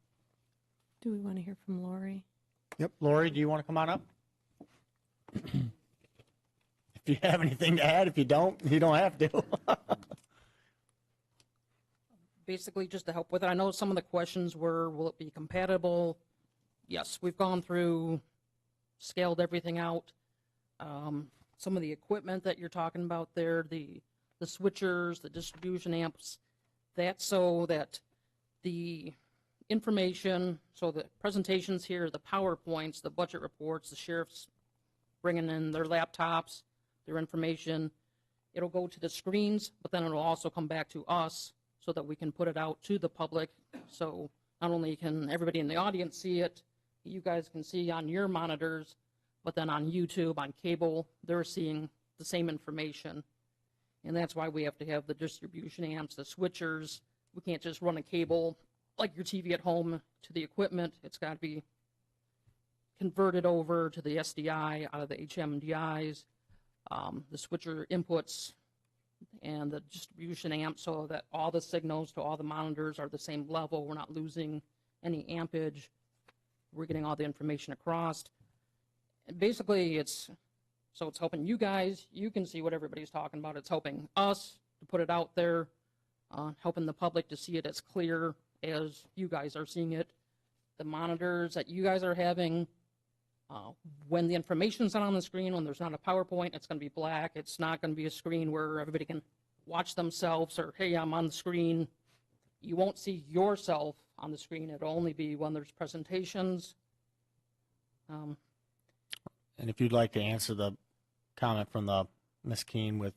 Do we want to hear from Lori? Yep. Lori, do you want to come on up? If you have anything to add, if you don't have to. Basically, just to help with it, I know some of the questions were, will it be compatible? Yes, we've gone through, scaled everything out. Some of the equipment that you're talking about there, the switchers, the distribution amps, that's so that the information, so the presentations here, the PowerPoints, the budget reports, the sheriff's bringing in their laptops, their information, it'll go to the screens, but then it'll also come back to us so that we can put it out to the public. So not only can everybody in the audience see it, you guys can see on your monitors, but then on YouTube, on cable, they're seeing the same information. And that's why we have to have the distribution amps, the switchers. We can't just run a cable like your TV at home to the equipment. It's got to be converted over to the SDI out of the HMDIs, the switcher inputs, and the distribution amp, so that all the signals to all the monitors are the same level. We're not losing any ampage. We're getting all the information across. And basically, it's helping you guys. You can see what everybody's talking about. It's helping us to put it out there, helping the public to see it as clear as you guys are seeing it. The monitors that you guys are having, when the information's not on the screen, when there's not a PowerPoint, it's going to be black. It's not going to be a screen where everybody can watch themselves or, hey, I'm on the screen. You won't see yourself on the screen. It'll only be when there's presentations. And if you'd like to answer the comment from the Ms. Keene with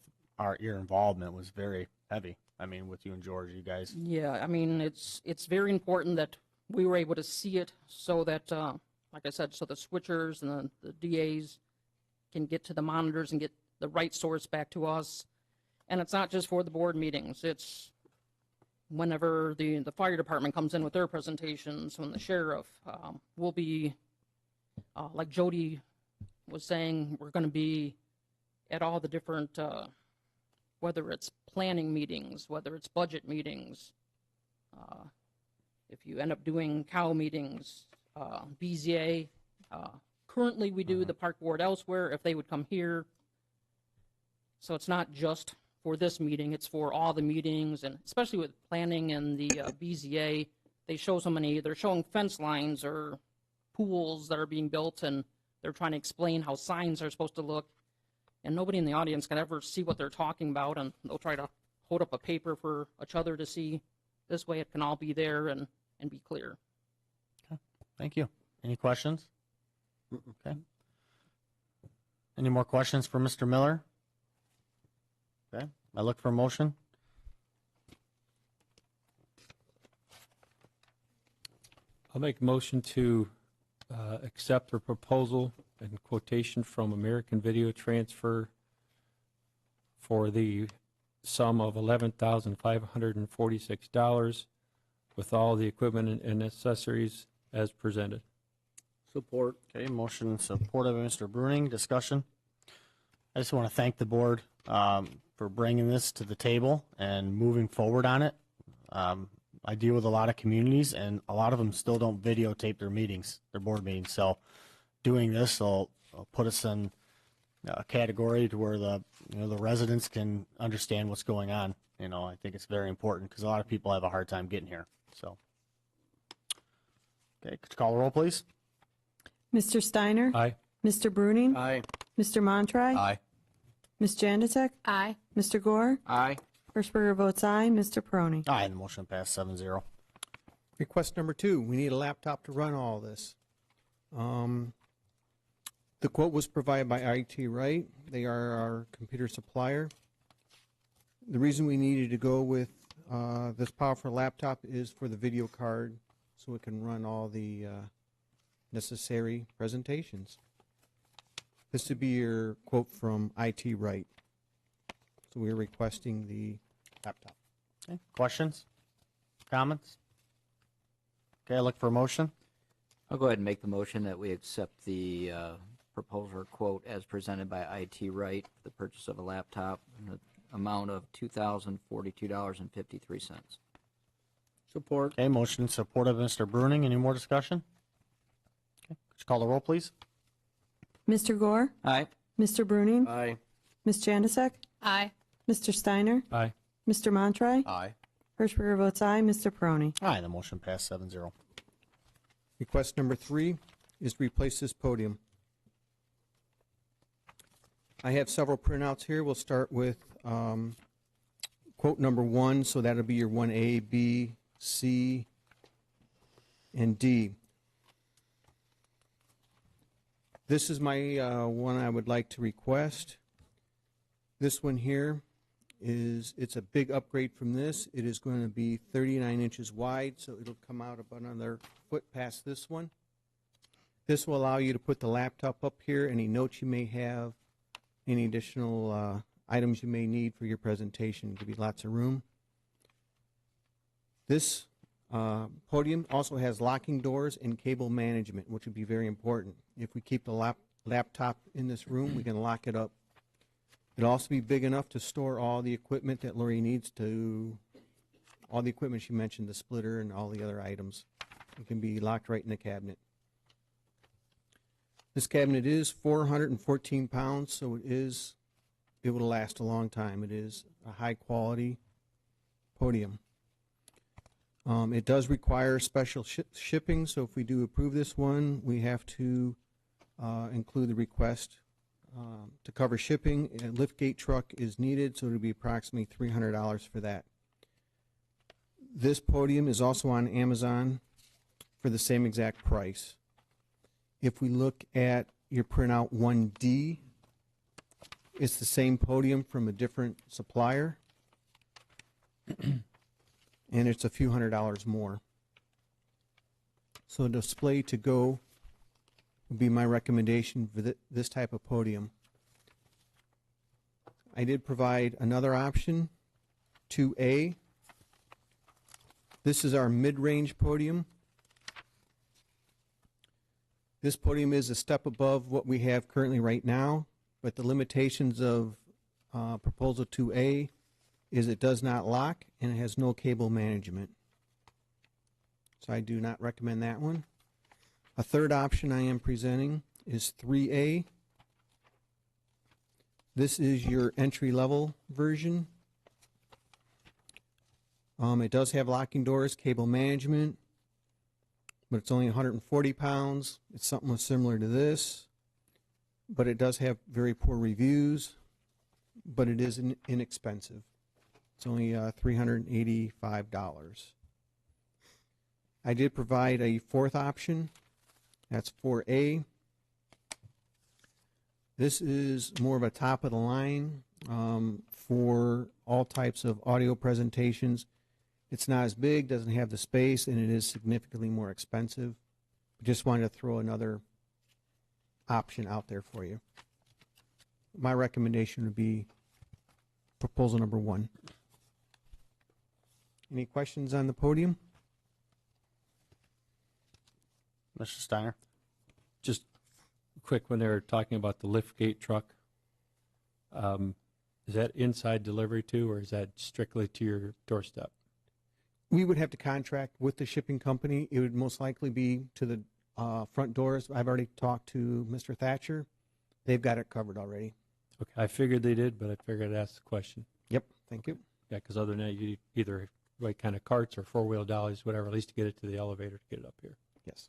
your involvement was very heavy. I mean, with you and George, you guys. Yeah, I mean, it's very important that we were able to see it so that, like I said, so the switchers and the DAs can get to the monitors and get the right source back to us. And it's not just for the board meetings. It's whenever the fire department comes in with their presentations, when the sheriff will be, like Jody was saying, we're going to be at all the different, whether it's planning meetings, whether it's budget meetings, if you end up doing COW meetings, BZA, currently we do the park board elsewhere, if they would come here. So it's not just for this meeting, it's for all the meetings, and especially with planning and the BZA, they show so many, they're showing fence lines or pools that are being built, and they're trying to explain how signs are supposed to look, and nobody in the audience can ever see what they're talking about, and they'll try to hold up a paper for each other to see. This way it can all be there and be clear. Thank you. Any questions? Okay. Any more questions for Mr. Miller? Okay. I look for a motion. I'll make a motion to accept the proposal and quotation from American Video Transfer for the sum of $11,546 with all the equipment and accessories as presented. Support. Okay, motion and support of Mr. Bruning. Discussion. I just want to thank the board for bringing this to the table and moving forward on it. I deal with a lot of communities, and a lot of them still don't videotape their meetings, their board meetings. So doing this will put us in a category to where the residents can understand what's going on. I think it's very important because a lot of people have a hard time getting here. So, okay, could you call the roll, please? Mr. Steiner? Aye. Mr. Bruning? Aye. Mr. Montry? Aye. Ms. Jandatek? Aye. Mr. Gore? Aye. Hirschberger votes aye. Mr. Peroni? Aye, and the motion passed 7-0. Request number 2, we need a laptop to run all this. The quote was provided by IT Right. They are our computer supplier. The reason we needed to go with this powerful laptop is for the video card so it can run all the necessary presentations. This would be your quote from IT Right. So we're requesting the laptop. Okay, questions? Comments? Okay, I look for a motion. I'll go ahead and make the motion that we accept the proposal quote as presented by IT Right for the purchase of a laptop in the amount of $2,042.53. Support. Okay, motion and support of Mr. Bruning. Any more discussion? Okay, could you call the roll, please? Mr. Gore? Aye. Mr. Bruning? Aye. Ms. Jandatek? Aye. Mr. Steiner? Aye. Mr. Montry? Aye. Hirschberger votes aye. Mr. Peroni? Aye, the motion passed 7-0. Request number 3 is to replace this podium. I have several printouts here. We'll start with quote number 1, so that'll be your 1A, B, C, and D. This is my one I would like to request. This one here it's a big upgrade from this. It is going to be 39 inches wide, so it'll come out about another foot past this one. This will allow you to put the laptop up here, any notes you may have, any additional items you may need for your presentation. Give you lots of room. This podium also has locking doors and cable management, which would be very important. If we keep the laptop in this room, we can lock it up. It'll also be big enough to store all the equipment that Lori needs all the equipment she mentioned, the splitter and all the other items. It can be locked right in the cabinet. This cabinet is 414 pounds, so it will last a long time. It is a high quality podium. It does require special shipping, so if we do approve this one, we have to include the request to cover shipping. A liftgate truck is needed, so it'll be approximately $300 for that. This podium is also on Amazon for the same exact price. If we look at your printout 1D, it's the same podium from a different supplier, and it's a few $100s more. So display to go would be my recommendation for this type of podium. I did provide another option, 2A. This is our mid-range podium. This podium is a step above what we have currently right now, but the limitations of proposal 2A is it does not lock and it has no cable management. So I do not recommend that one. A third option I am presenting is 3A. This is your entry-level version. It does have locking doors, cable management, but it's only 140 pounds. It's something similar to this, but it does have very poor reviews, but it is inexpensive. It's only $385. I did provide a fourth option. That's 4A. This is more of a top of the line for all types of audio presentations. It's not as big, doesn't have the space, and it is significantly more expensive. Just wanted to throw another option out there for you. My recommendation would be proposal number 1. Any questions on the podium? Mr. Steiner? Just quick, when they were talking about the lift gate truck, is that inside delivery too, or is that strictly to your doorstep? We would have to contract with the shipping company. It would most likely be to the front doors. I've already talked to Mr. Thatcher. They've got it covered already. Okay, I figured they did, but I figured I'd ask the question. Yep, thank you. Yeah, because other than that, you either like kind of carts or four-wheel dollies, whatever, at least to get it to the elevator to get it up here. Yes.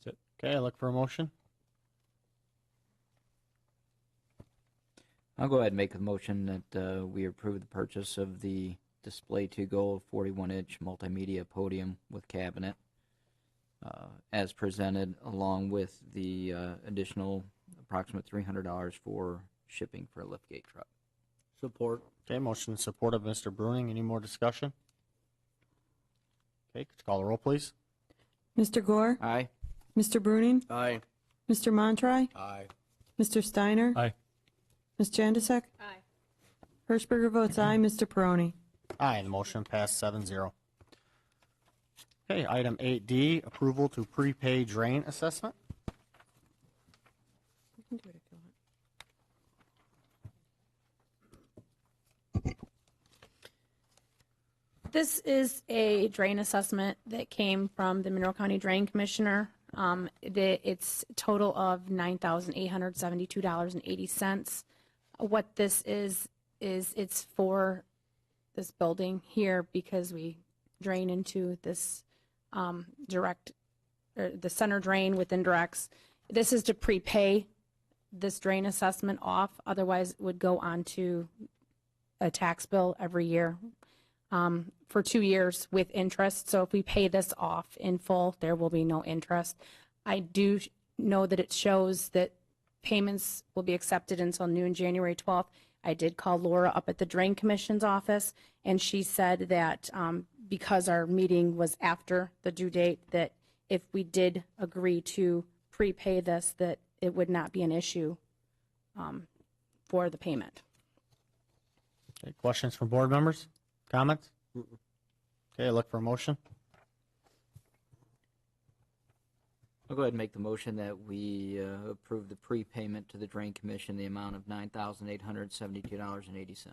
That's it. Okay, I look for a motion. I'll go ahead and make a motion that we approve the purchase of the Display 2 Go 41-inch multimedia podium with cabinet as presented, along with the additional approximate $300 for shipping for a liftgate truck. Support. Okay, motion in support of Mr. Bruning. Any more discussion? Okay, could you call the roll, please? Mr. Gore? Aye. Mr. Bruning? Aye. Mr. Montry? Aye. Mr. Steiner? Aye. Ms. Jandisek? Aye. Hirschberger votes aye. Mr. Peroni? Aye, the motion passed 7-0. Okay, item 8D, approval to prepay drain assessment. You can do it if you want. This is a drain assessment that came from the Monroe County Drain Commissioner. It's a total of $9,872.80. What this is it's for this building here because we drain into this the center drain within directs. This is to prepay this drain assessment off, otherwise it would go on to a tax bill every year for 2 years with interest. So if we pay this off in full, there will be no interest. I do know that it shows that payments will be accepted until noon, January 12th. I did call Laura up at the Drain Commission's office, and she said that because our meeting was after the due date, that if we did agree to prepay this, that it would not be an issue for the payment. Okay, questions from board members? Comments? Okay, I look for a motion. I'll go ahead and make the motion that we approve the prepayment to the Drain Commission, the amount of $9,872.80.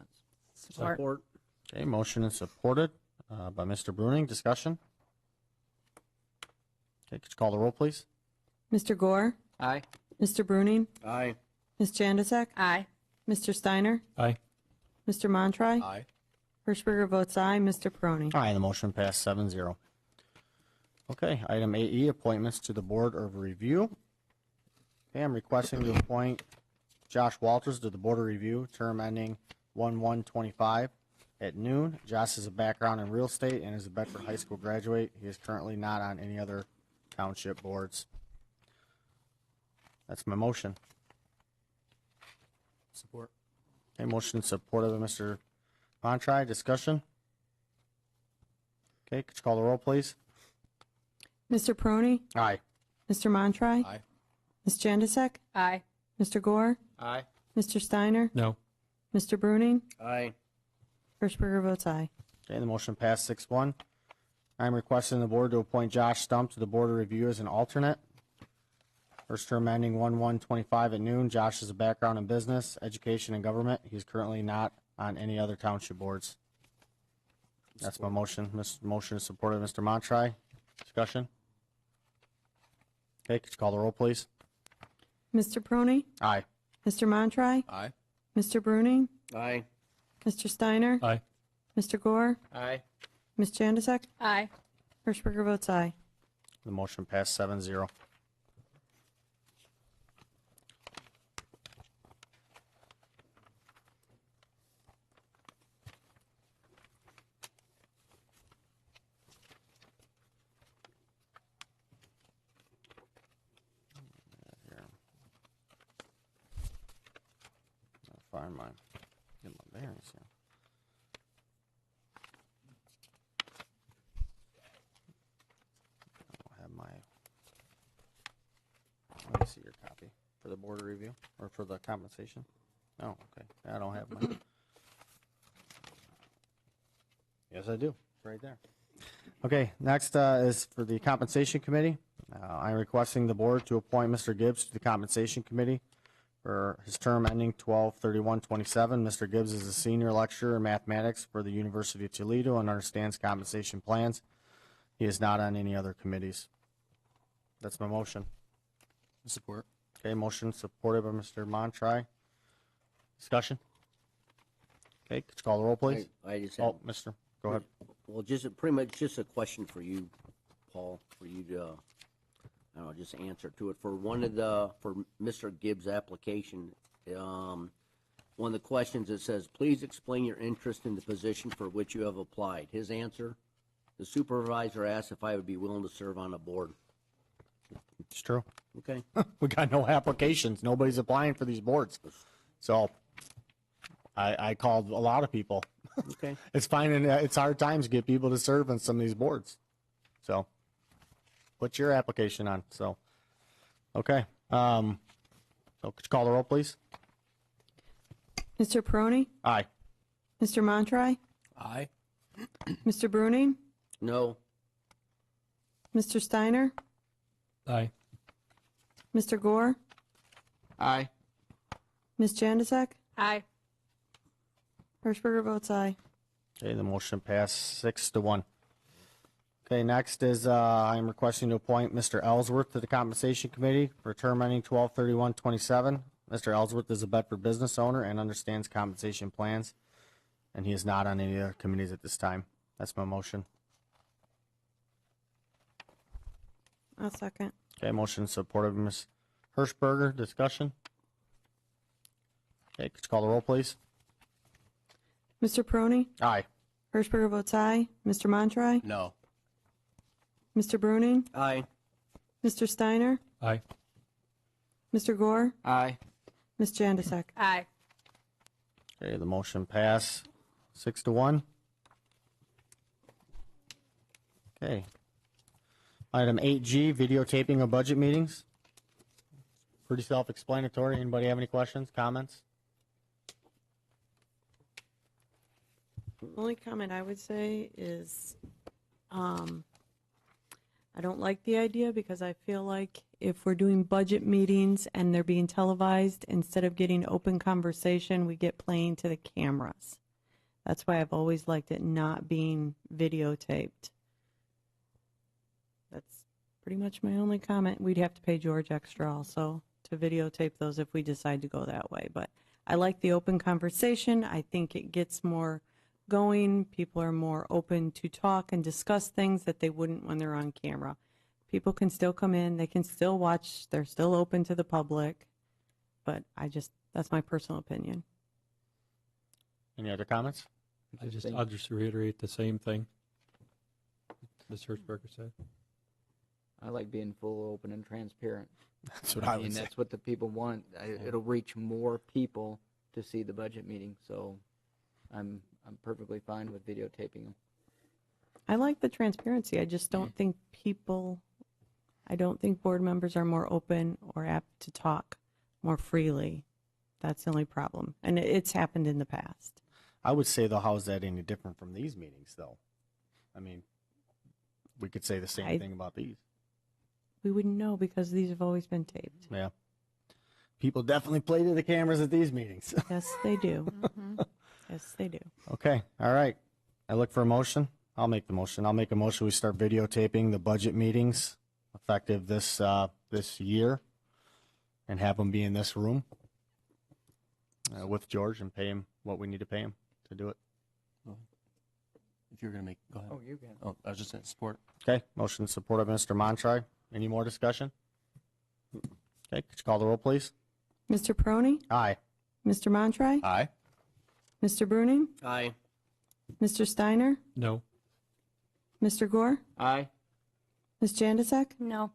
Support. Okay, motion is supported by Mr. Bruning. Discussion? Okay, could you call the roll, please? Mr. Gore? Aye. Mr. Bruning? Aye. Ms. Jandisek? Aye. Mr. Steiner? Aye. Mr. Montry? Aye. Hirschberger votes aye. Mr. Peroni? Aye, the motion passed 7-0. Okay, item 8E, appointments to the Board of Review. Okay, I'm requesting to appoint Josh Walters to the Board of Review, term ending 1/1/25 at noon. Josh has a background in real estate and is a Bedford High School graduate. He is currently not on any other township boards. That's my motion. Support. Okay, motion supported by Mr. Montry. Discussion? Okay, could you call the roll, please? Mr. Peroni? Aye. Mr. Montry? Aye. Ms. Jandisek? Aye. Mr. Gore? Aye. Mr. Steiner? No. Mr. Bruning? Aye. Hirschberger votes aye. Okay, the motion passed 6-1. I'm requesting the board to appoint Josh Stump to the Board of Review as an alternate. First term ending 1/1/25 at noon. Josh has a background in business, education, and government. He's currently not on any other township boards. That's my motion. Motion is supported by Mr. Montry. Discussion? Okay, could you call the roll, please? Mr. Pruney, Aye. Mr. Montry, Aye. Mr. Bruning, Aye. Mr. Steiner, Aye. Mr. Gore, Aye. Ms. Jandisek, Aye. Hirschberger votes aye. The motion passed 7-0. Find mine. Get my bearings here. I don't have my. Let me see your copy for the board review or for the compensation. Oh, okay. I don't have mine. Yes, I do. It's right there. Okay, next is for the compensation committee. I'm requesting the board to appoint Mr. Gibbs to the compensation committee for his term ending 12/31/27. Mr. Gibbs is a senior lecturer in mathematics for the University of Toledo and understands compensation plans. He is not on any other committees. That's my motion. Support. Okay, motion supported by Mr. Montry. Discussion? Okay, could you call the roll, please? I just Oh, Mr. Go ahead. Well, pretty much just a question for you, Paul, for you to, I don't know, just answer to it. For Mr. Gibbs' application, one of the questions that says, please explain your interest in the position for which you have applied. His answer, the supervisor asked if I would be willing to serve on a board. It's true. Okay. We got no applications. Nobody's applying for these boards. So I called a lot of people. Okay. It's fine, and it's hard times to get people to serve on some of these boards. So put your application on. So, okay. So could you call the roll, please? Mr. Peroni, Aye. Mr. Montry, Aye. Mr. Bruning, No. Mr. Steiner, Aye. Mr. Gore, Aye. Ms. Jandisek, Aye. Hirschberger votes aye. Okay, the motion passed 6-1. Okay, next is I'm requesting to appoint Mr. Ellsworth to the Compensation Committee for a term ending 12/31/27. Mr. Ellsworth is a Bedford business owner and understands compensation plans, and he is not on any other committees at this time. That's my motion. I'll second. Okay, motion supported by Ms. Hirschberger. Discussion? Okay, could you call the roll, please? Mr. Peroni, Aye. Hirschberger votes aye. Mr. Montry, No. Mr. Bruning, Aye. Mr. Steiner, Aye. Mr. Gore, Aye. Ms. Jandisek. Aye. Okay, the motion passed 6-1. Okay. Item 8G, videotaping of budget meetings. Pretty self-explanatory. Anybody have any questions, comments? Only comment I would say is, I don't like the idea because I feel like if we're doing budget meetings and they're being televised, instead of getting open conversation, we get playing to the cameras. That's why I've always liked it not being videotaped. That's pretty much my only comment. We'd have to pay George extra also to videotape those if we decide to go that way. But I like the open conversation. I think it gets more going. People are more open to talk and discuss things that they wouldn't when they're on camera. People can still come in, they can still watch, they're still open to the public, but that's my personal opinion. Any other comments? I'll just reiterate the same thing Ms. Hirschberger said. I like being full, open, and transparent. That's what I would say. That's what the people want. It'll reach more people to see the budget meeting, so I'm perfectly fine with videotaping them. I like the transparency. I just don't think I don't think board members are more open or apt to talk more freely. That's the only problem. And it's happened in the past. I would say, though, how is that any different from these meetings, though? I mean, we could say the same thing about these. We wouldn't know because these have always been taped. Yeah. People definitely play to the cameras at these meetings. Yes, they do. Yes, they do. Okay, all right. I look for a motion. I'll make the motion. I'll make a motion. We start videotaping the budget meetings effective this this year and have him be in this room with George and pay him what we need to pay him to do it. If you're going to go ahead. Oh, you can. Oh, I was just saying support. Okay, motion supported by Mr. Montry. Any more discussion? Okay, could you call the roll, please? Mr. Peroni? Aye. Mr. Montry? Aye. Mr. Bruning? Aye. Mr. Steiner? No. Mr. Gore? Aye. Ms. Jandisek? No.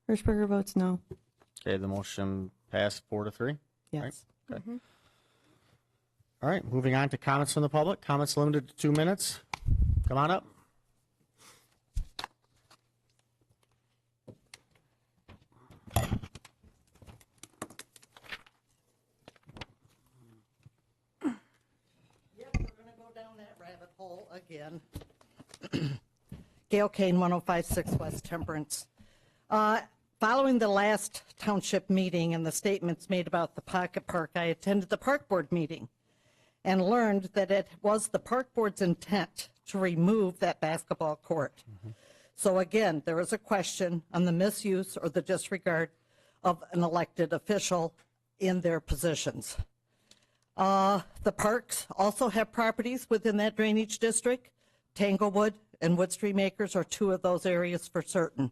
Hirschberger votes no. Okay, the motion passed 4-3. Yes. Okay. All right, moving on to comments from the public. Comments limited to 2 minutes. Come on up. Yep, we're going to go down that rabbit hole again. Gail Kane, 1056 West Temperance. Following the last township meeting and the statements made about the pocket park, I attended the park board meeting and learned that it was the park board's intent to remove that basketball court. So again, there is a question on the misuse or the disregard of an elected official in their positions. The parks also have properties within that drainage district. Tanglewood and Wood Stream Acres are two of those areas for certain.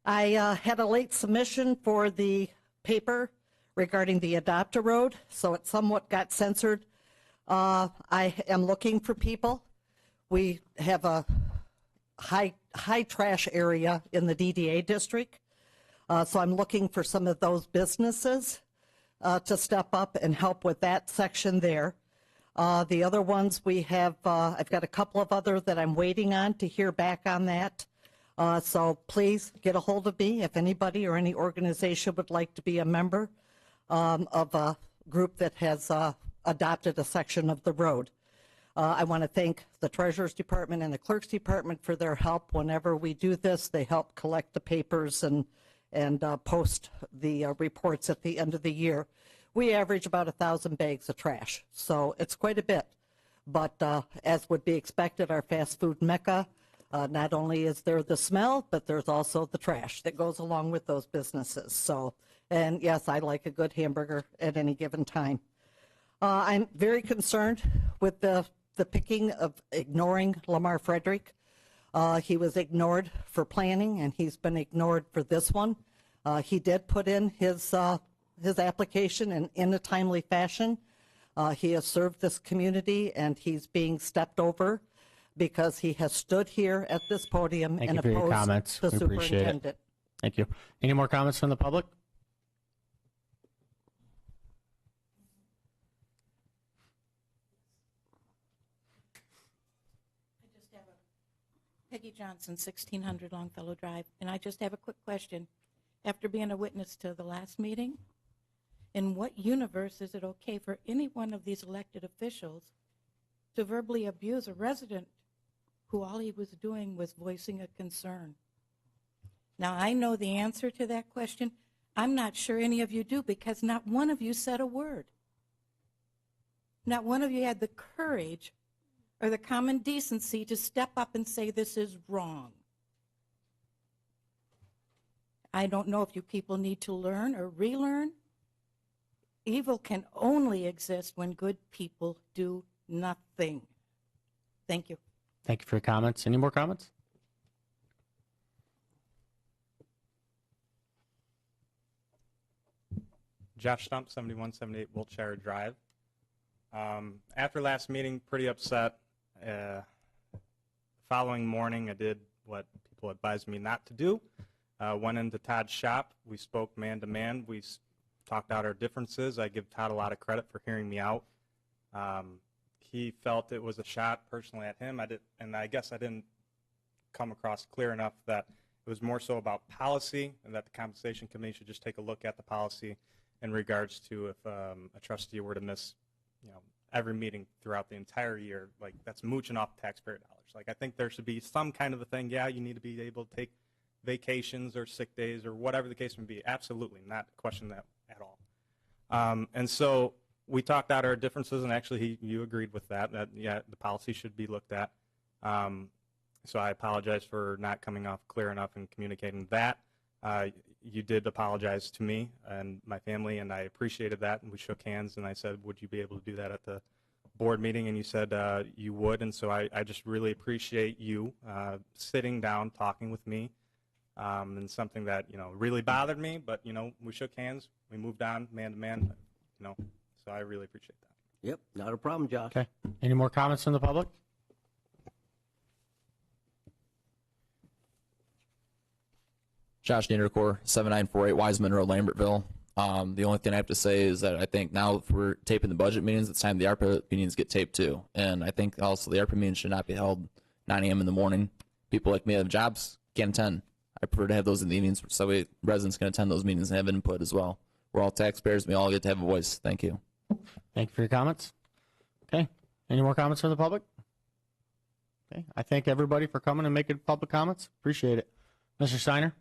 I had a late submission for the paper regarding the Adopt-A-Road, so it somewhat got censored. I am looking for people. We have a high trash area in the DDA district, so I'm looking for some of those businesses to step up and help with that section there. The other ones we have, I've got a couple of other that I'm waiting on to hear back on that. So please get a hold of me if anybody or any organization would like to be a member of a group that has adopted a section of the road. I want to thank the Treasurer's Department and the Clerk's Department for their help whenever we do this. They help collect the papers and post the reports at the end of the year. We average about 1,000 bags of trash, so it's quite a bit. But as would be expected, our fast food mecca, not only is there the smell, but there's also the trash that goes along with those businesses. So, and yes, I like a good hamburger at any given time. I'm very concerned with the picking of ignoring Lamar Frederick. He was ignored for planning, and he's been ignored for this one. He did put in his application in a timely fashion. He has served this community, and he's being stepped over because he has stood here at this podium Thank and you for your opposed comments. the We appreciate it. superintendent. Thank you. Any more comments from the public? Peggy Johnson, 1600 Longfellow Drive, and I just have a quick question. After being a witness to the last meeting, in what universe is it okay for any one of these elected officials to verbally abuse a resident who all he was doing was voicing a concern? Now, I know the answer to that question. I'm not sure any of you do, because not one of you said a word. Not one of you had the courage or the common decency to step up and say this is wrong. I don't know if you people need to learn or relearn. Evil can only exist when good people do nothing. Thank you. Thank you for your comments. Any more comments? Jeff Stump, 7178 Wiltshire Drive. After last meeting, pretty upset. Following morning, I did what people advised me not to do. Went into Todd's shop. We spoke man to man. We talked out our differences. I give Todd a lot of credit for hearing me out. He felt it was a shot personally at him. I guess I didn't come across clear enough that it was more so about policy, and that the compensation committee should just take a look at the policy in regards to if a trustee were to miss, every meeting throughout the entire year. Like, that's mooching off taxpayer dollars. Like, I think there should be some kind of a thing. Yeah, you need to be able to take vacations or sick days or whatever the case may be. Absolutely, not question that at all. And so we talked out our differences, and actually you agreed with that yeah, the policy should be looked at. So I apologize for not coming off clear enough and communicating that. You did apologize to me and my family, and I appreciated that, and we shook hands, and I said, would you be able to do that at the board meeting? And you said you would, and so I just really appreciate you sitting down, talking with me, and something that, really bothered me, but, we shook hands, we moved on, man to man, so I really appreciate that. Yep, not a problem, Josh. Okay. Any more comments from the public? Josh Niederkor, 7948 Wiseman Road, Lambertville. The only thing I have to say is that I think now if we're taping the budget meetings, it's time the ARPA meetings get taped too. And I think also the ARPA meetings should not be held 9 a.m. in the morning. People like me have jobs, can't attend. I prefer to have those in the evenings so residents can attend those meetings and have input as well. We're all taxpayers, and we all get to have a voice. Thank you. Thank you for your comments. Okay. Any more comments from the public? Okay. I thank everybody for coming and making public comments. Appreciate it. Mr. Steiner?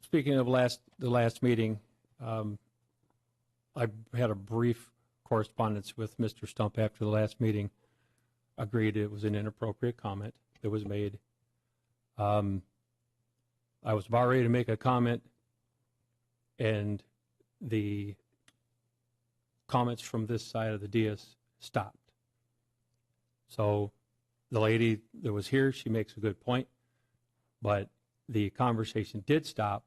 Speaking of the last meeting, I had a brief correspondence with Mr. Stump after the last meeting. Agreed it was an inappropriate comment that was made. I was about ready to make a comment, and the comments from this side of the dais stopped. So the lady that was here, she makes a good point, but the conversation did stop,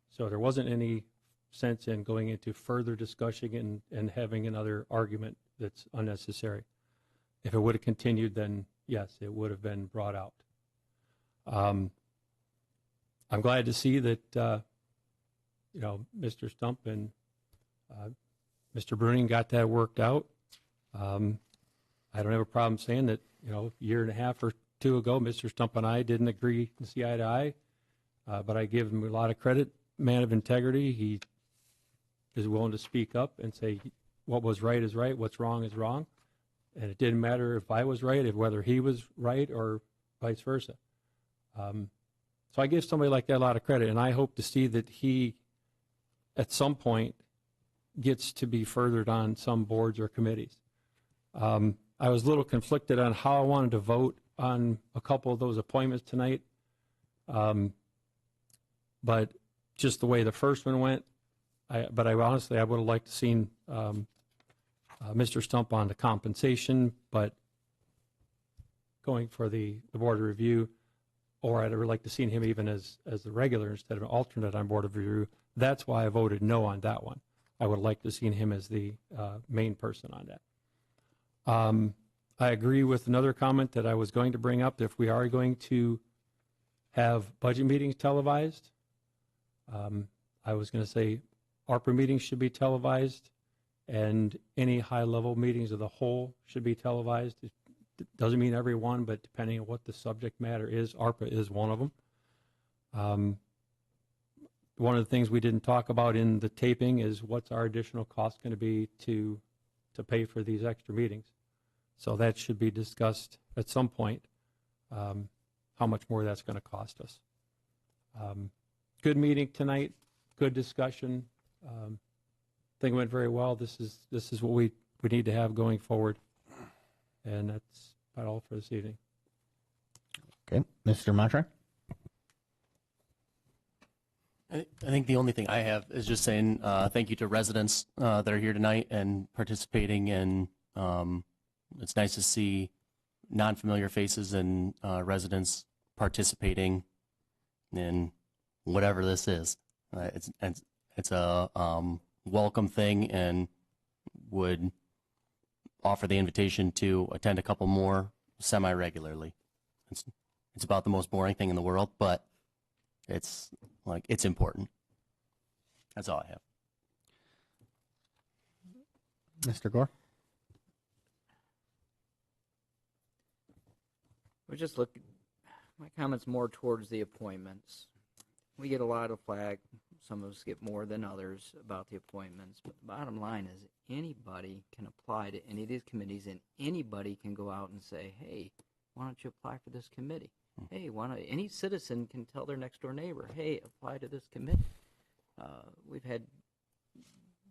so there wasn't any sense in going into further discussion and having another argument that's unnecessary. If it would have continued, then yes, it would have been brought out. I'm glad to see that Mr. Stump and Mr. Bruning got that worked out. I don't have a problem saying that a year and a half or two ago, Mr. Stump and I didn't agree to see eye to eye, but I give him a lot of credit. Man of integrity. He is willing to speak up and say what was right is right, what's wrong is wrong. And it didn't matter if I was right, whether he was right, or vice versa. So I give somebody like that a lot of credit, and I hope to see that he, at some point, gets to be furthered on some boards or committees. I was a little conflicted on how I wanted to vote on a couple of those appointments tonight, but just the way the first one went, but I honestly would have liked to seen Mr. Stump on the compensation, but going for the board of review, or I'd like to seen him even as the regular instead of an alternate on board of review. That's why I voted no on that one. I would like to seen him as the main person on that. I agree with another comment that I was going to bring up. If we are going to have budget meetings televised, I was going to say ARPA meetings should be televised, and any high-level meetings of the whole should be televised. It doesn't mean every one, but depending on what the subject matter is, ARPA is one of them. One of the things we didn't talk about in the taping is what's our additional cost going to be to pay for these extra meetings. So that should be discussed at some point, how much more that's going to cost us. Good meeting tonight, good discussion. I think it went very well. This is what we need to have going forward. And that's about all for this evening. Okay. Mr. Montre? I think the only thing I have is just saying thank you to residents that are here tonight and participating, and it's nice to see non-familiar faces and residents participating in whatever this is. It's a welcome thing, and would offer the invitation to attend a couple more semi-regularly. It's about the most boring thing in the world, but it's important. That's all I have. Mr. Gore? We're just looking, my comments more towards the appointments. We get a lot of flack. Some of us get more than others about the appointments. But the bottom line is anybody can apply to any of these committees, and anybody can go out and say, hey, why don't you apply for this committee? Hey, any citizen can tell their next door neighbor, hey, apply to this committee. We've had,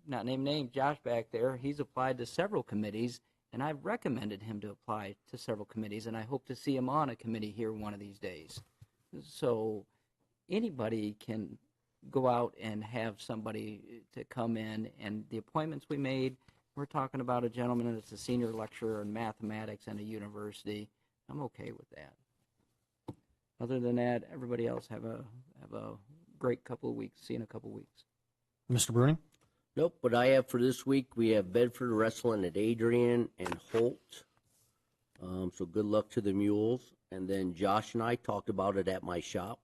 not name names, Josh back there, he's applied to several committees, and I've recommended him to apply to several committees, and I hope to see him on a committee here one of these days. So anybody can go out and have somebody to come in, and the appointments we made, we're talking about a gentleman that's a senior lecturer in mathematics at a university. I'm okay with that. Other than that, everybody else have a great couple of weeks. See you in a couple of weeks. Mr. Bruning? Nope, what I have for this week, we have Bedford wrestling at Adrian and Holt. So good luck to the Mules. And then Josh and I talked about it at my shop.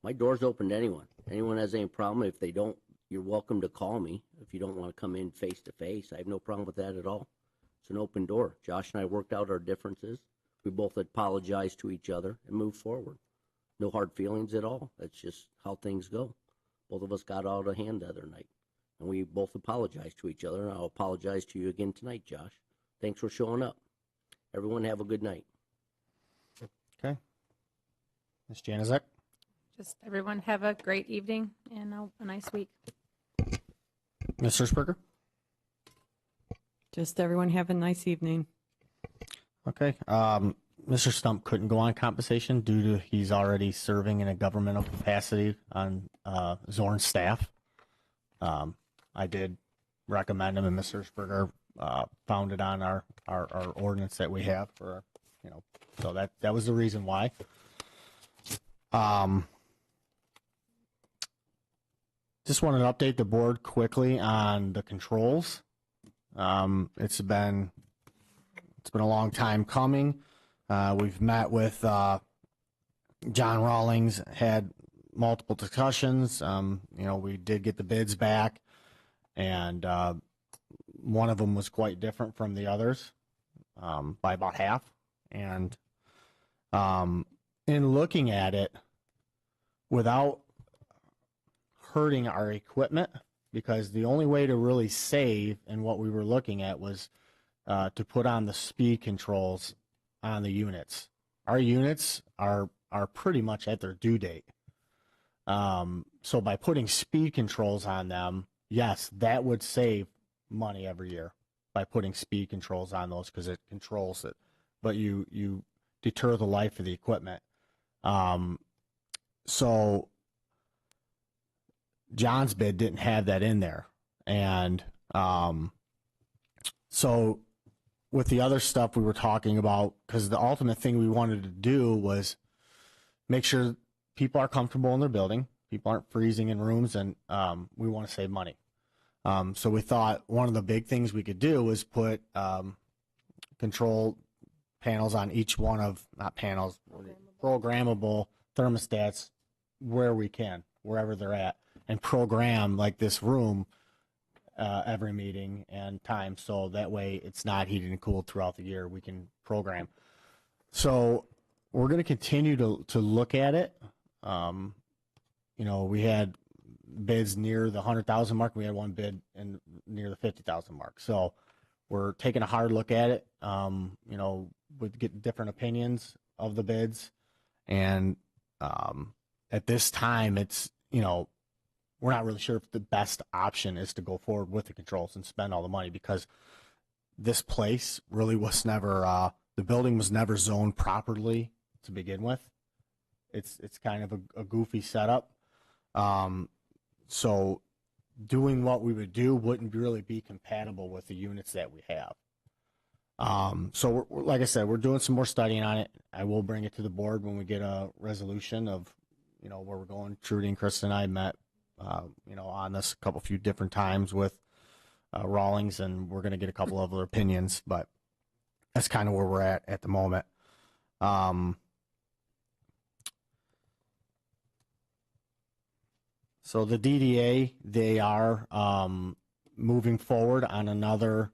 My door's open to anyone. Anyone has any problem, if they don't, you're welcome to call me. If you don't want to come in face to face, I have no problem with that at all. It's an open door. Josh and I worked out our differences. We both apologized to each other and moved forward. No hard feelings at all. That's just how things go. Both of us got out of hand the other night, and we both apologized to each other, and I'll apologize to you again tonight, Josh. Thanks for showing up. Everyone have a good night. Okay. Ms. Janizek? Just everyone have a great evening and a nice week. Ms. Hirschberger? Just everyone have a nice evening. Okay. Mr. Stump couldn't go on compensation due to he's already serving in a governmental capacity on Zorn's staff. I did recommend him, and Ms. Hirschberger found it on our ordinance that we have for, so that was the reason why. Just wanted to update the board quickly on the controls. It's been a long time coming. We've met with John Rawlings, had multiple discussions. We did get the bids back, and one of them was quite different from the others by about half. And in looking at it, without hurting our equipment, because the only way to really save in what we were looking at was to put on the speed controls on the units. Our units are pretty much at their due date. So by putting speed controls on them, yes, that would save money every year by putting speed controls on those, because it controls it. But you deter the life of the equipment. So John's bid didn't have that in there. And so with the other stuff we were talking about, because the ultimate thing we wanted to do was make sure people are comfortable in their building, people aren't freezing in rooms, and we want to save money. So we thought one of the big things we could do was put control panels on each one of, not panels, programmable thermostats where we can, wherever they're at, and program like this room every meeting and time, so that way it's not heated and cooled throughout the year. We can program. So we're going to continue to look at it. We had bids near the 100,000 mark. We had one bid near the 50,000 mark. So we're taking a hard look at it. We get different opinions of the bids, and at this time, it's we're not really sure if the best option is to go forward with the controls and spend all the money, because this place really was never, the building was never zoned properly to begin with. It's kind of a goofy setup. So doing what we would do wouldn't really be compatible with the units that we have. So like I said, we're doing some more studying on it. I will bring it to the board when we get a resolution of, where we're going. Trudy and Kristen and I met on this a few different times with Rawlings, and we're going to get a couple of other opinions, but that's kind of where we're at the moment. So the DDA, they are moving forward on another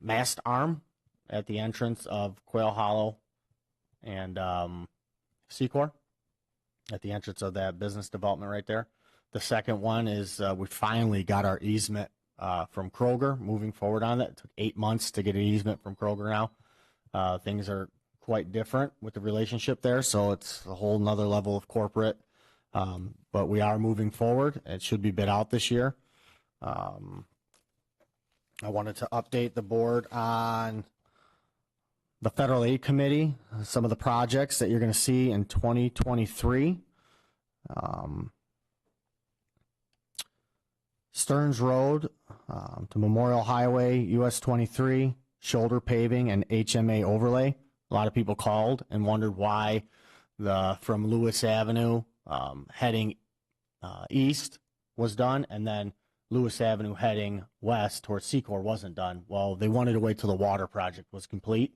mast arm at the entrance of Quail Hollow and Secor, at the entrance of that business development right there. The second one is we finally got our easement from Kroger, moving forward on that. It took 8 months to get an easement from Kroger now. Things are quite different with the relationship there, so it's a whole nother level of corporate. But we are moving forward. It should be bid out this year. I wanted to update the board on The Federal Aid Committee, some of the projects that you're going to see in 2023. Stearns Road to Memorial Highway, US 23, shoulder paving and HMA overlay. A lot of people called and wondered why from Lewis Avenue heading east was done, and then Lewis Avenue heading west towards Secor wasn't done. Well, they wanted to wait till the water project was complete.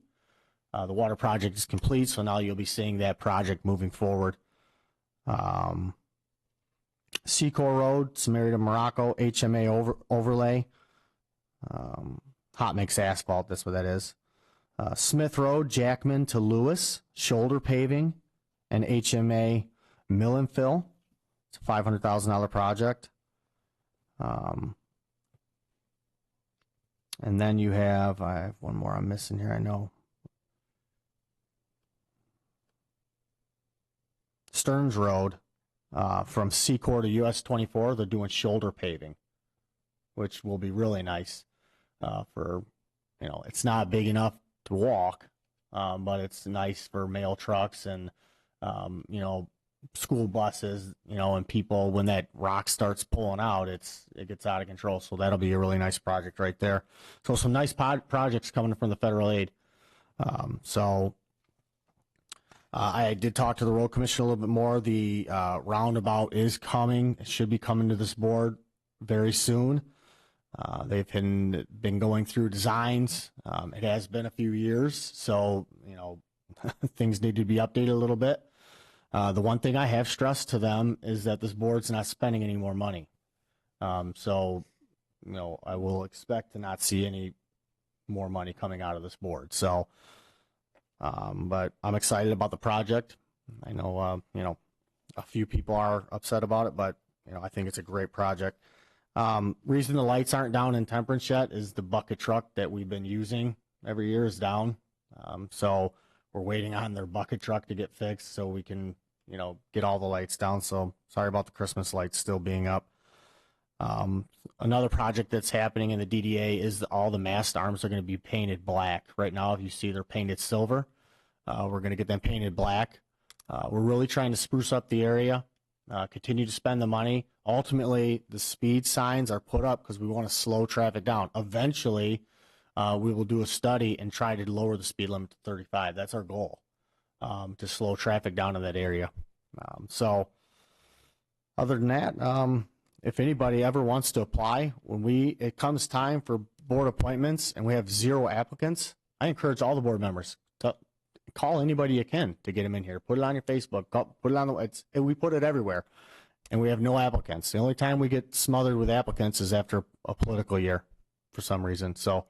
The water project is complete, so now you'll be seeing that project moving forward. Secor Road, Samaria to Morocco, HMA overlay. Hot mix asphalt, that's what that is. Smith Road, Jackman to Lewis, shoulder paving and HMA mill and fill. It's a $500,000 project. And then you have, I have one more I'm missing here, I know. Stearns Road, from Secor to US 24, they're doing shoulder paving, which will be really nice for, it's not big enough to walk, but it's nice for mail trucks and, school buses, and people, when that rock starts pulling out, it gets out of control. So that'll be a really nice project right there. So some nice projects coming from the federal aid. I did talk to the road commission a little bit more. The roundabout is coming. It should be coming to this board very soon. They've been going through designs. It has been a few years, so things need to be updated a little bit. The one thing I have stressed to them is that this board's not spending any more money. I will expect to not see any more money coming out of this board. So. But I'm excited about the project. I know, a few people are upset about it, but, I think it's a great project. Reason the lights aren't down in Temperance yet is the bucket truck that we've been using every year is down. So we're waiting on their bucket truck to get fixed so we can, get all the lights down. So sorry about the Christmas lights still being up. Another project that's happening in the DDA is all the mast arms are going to be painted black. Right now, if you see, they're painted silver. We're going to get them painted black. We're really trying to spruce up the area, continue to spend the money. Ultimately, the speed signs are put up because we want to slow traffic down. Eventually, we will do a study and try to lower the speed limit to 35. That's our goal, to slow traffic down in that area. So other than that, if anybody ever wants to apply, it comes time for board appointments and we have 0 applicants, I encourage all the board members to call anybody you can to get them in here. Put it on your Facebook. Put it on we put it everywhere, and we have no applicants. The only time we get smothered with applicants is after a political year, for some reason. So,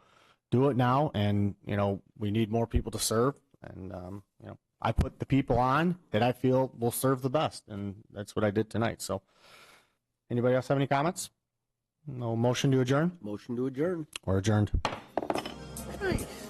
do it now, and we need more people to serve. And I put the people on that I feel will serve the best, and that's what I did tonight. So, anybody else have any comments? No motion to adjourn? Motion to adjourn. We're adjourned. Nice.